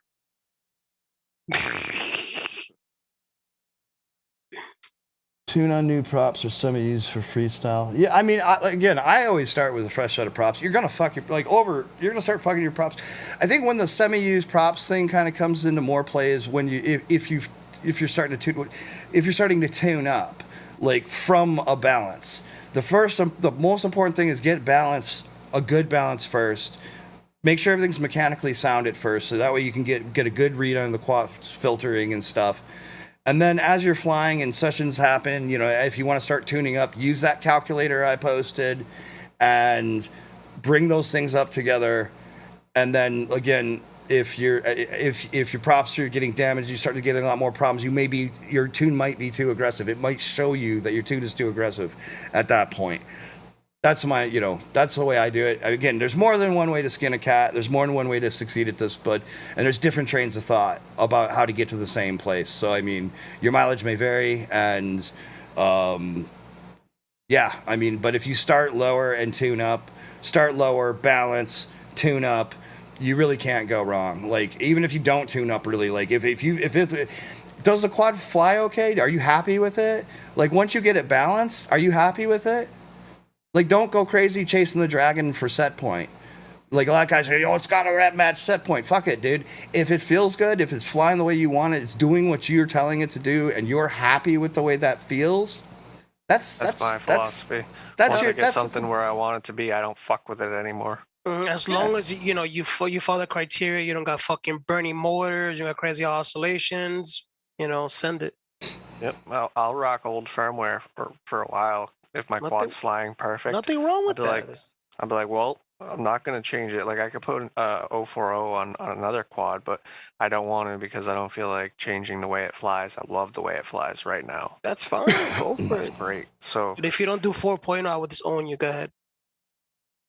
Tune on new props or some used for freestyle. Yeah, I mean, I always start with a fresh set of props. You're gonna you're gonna start fucking your props. I think when the semi-used props thing kind of comes into more play is when if you're starting to tune up, like from a balance. The most important thing is get a good balance first. Make sure everything's mechanically sound at first, so that way you can get a good read on the quad filtering and stuff. And then as you're flying and sessions happen, if you want to start tuning up, use that calculator I posted and bring those things up together. And then again, if your props are getting damaged, you start to get a lot more problems. Your tune might be too aggressive. It might show you that your tune is too aggressive at that point. That's that's the way I do it. Again, there's more than one way to skin a cat. There's more than one way to succeed at this, and there's different trains of thought about how to get to the same place. So, I mean, your mileage may vary, and, Yeah, I mean, but if you start lower and tune up, start lower, balance, tune up, you really can't go wrong. Like even if you don't tune up really, like if it does the quad fly okay? Are you happy with it? Like once you get it balanced, are you happy with it? Like don't go crazy chasing the dragon for set point. Like a lot of guys say, "Oh, it's got to match set point." Fuck it, dude. If it feels good, if it's flying the way you want it, it's doing what you're telling it to do, and you're happy with the way that feels. That's my philosophy. That's Once your I get that's something where I want it to be, I don't fuck with it anymore. As long as you follow the criteria, you don't got fucking burning motors, you got crazy oscillations, send it. Yep, I'll rock old firmware for a while if my quad's flying perfect. Nothing wrong with that. I'd be like, well, I'm not gonna change it. Like I could put 040 on another quad, but I don't want to because I don't feel like changing the way it flies. I love the way it flies right now. That's fine. Go for That's it. great. So But if you don't do 4.0, I would just own you. Go ahead.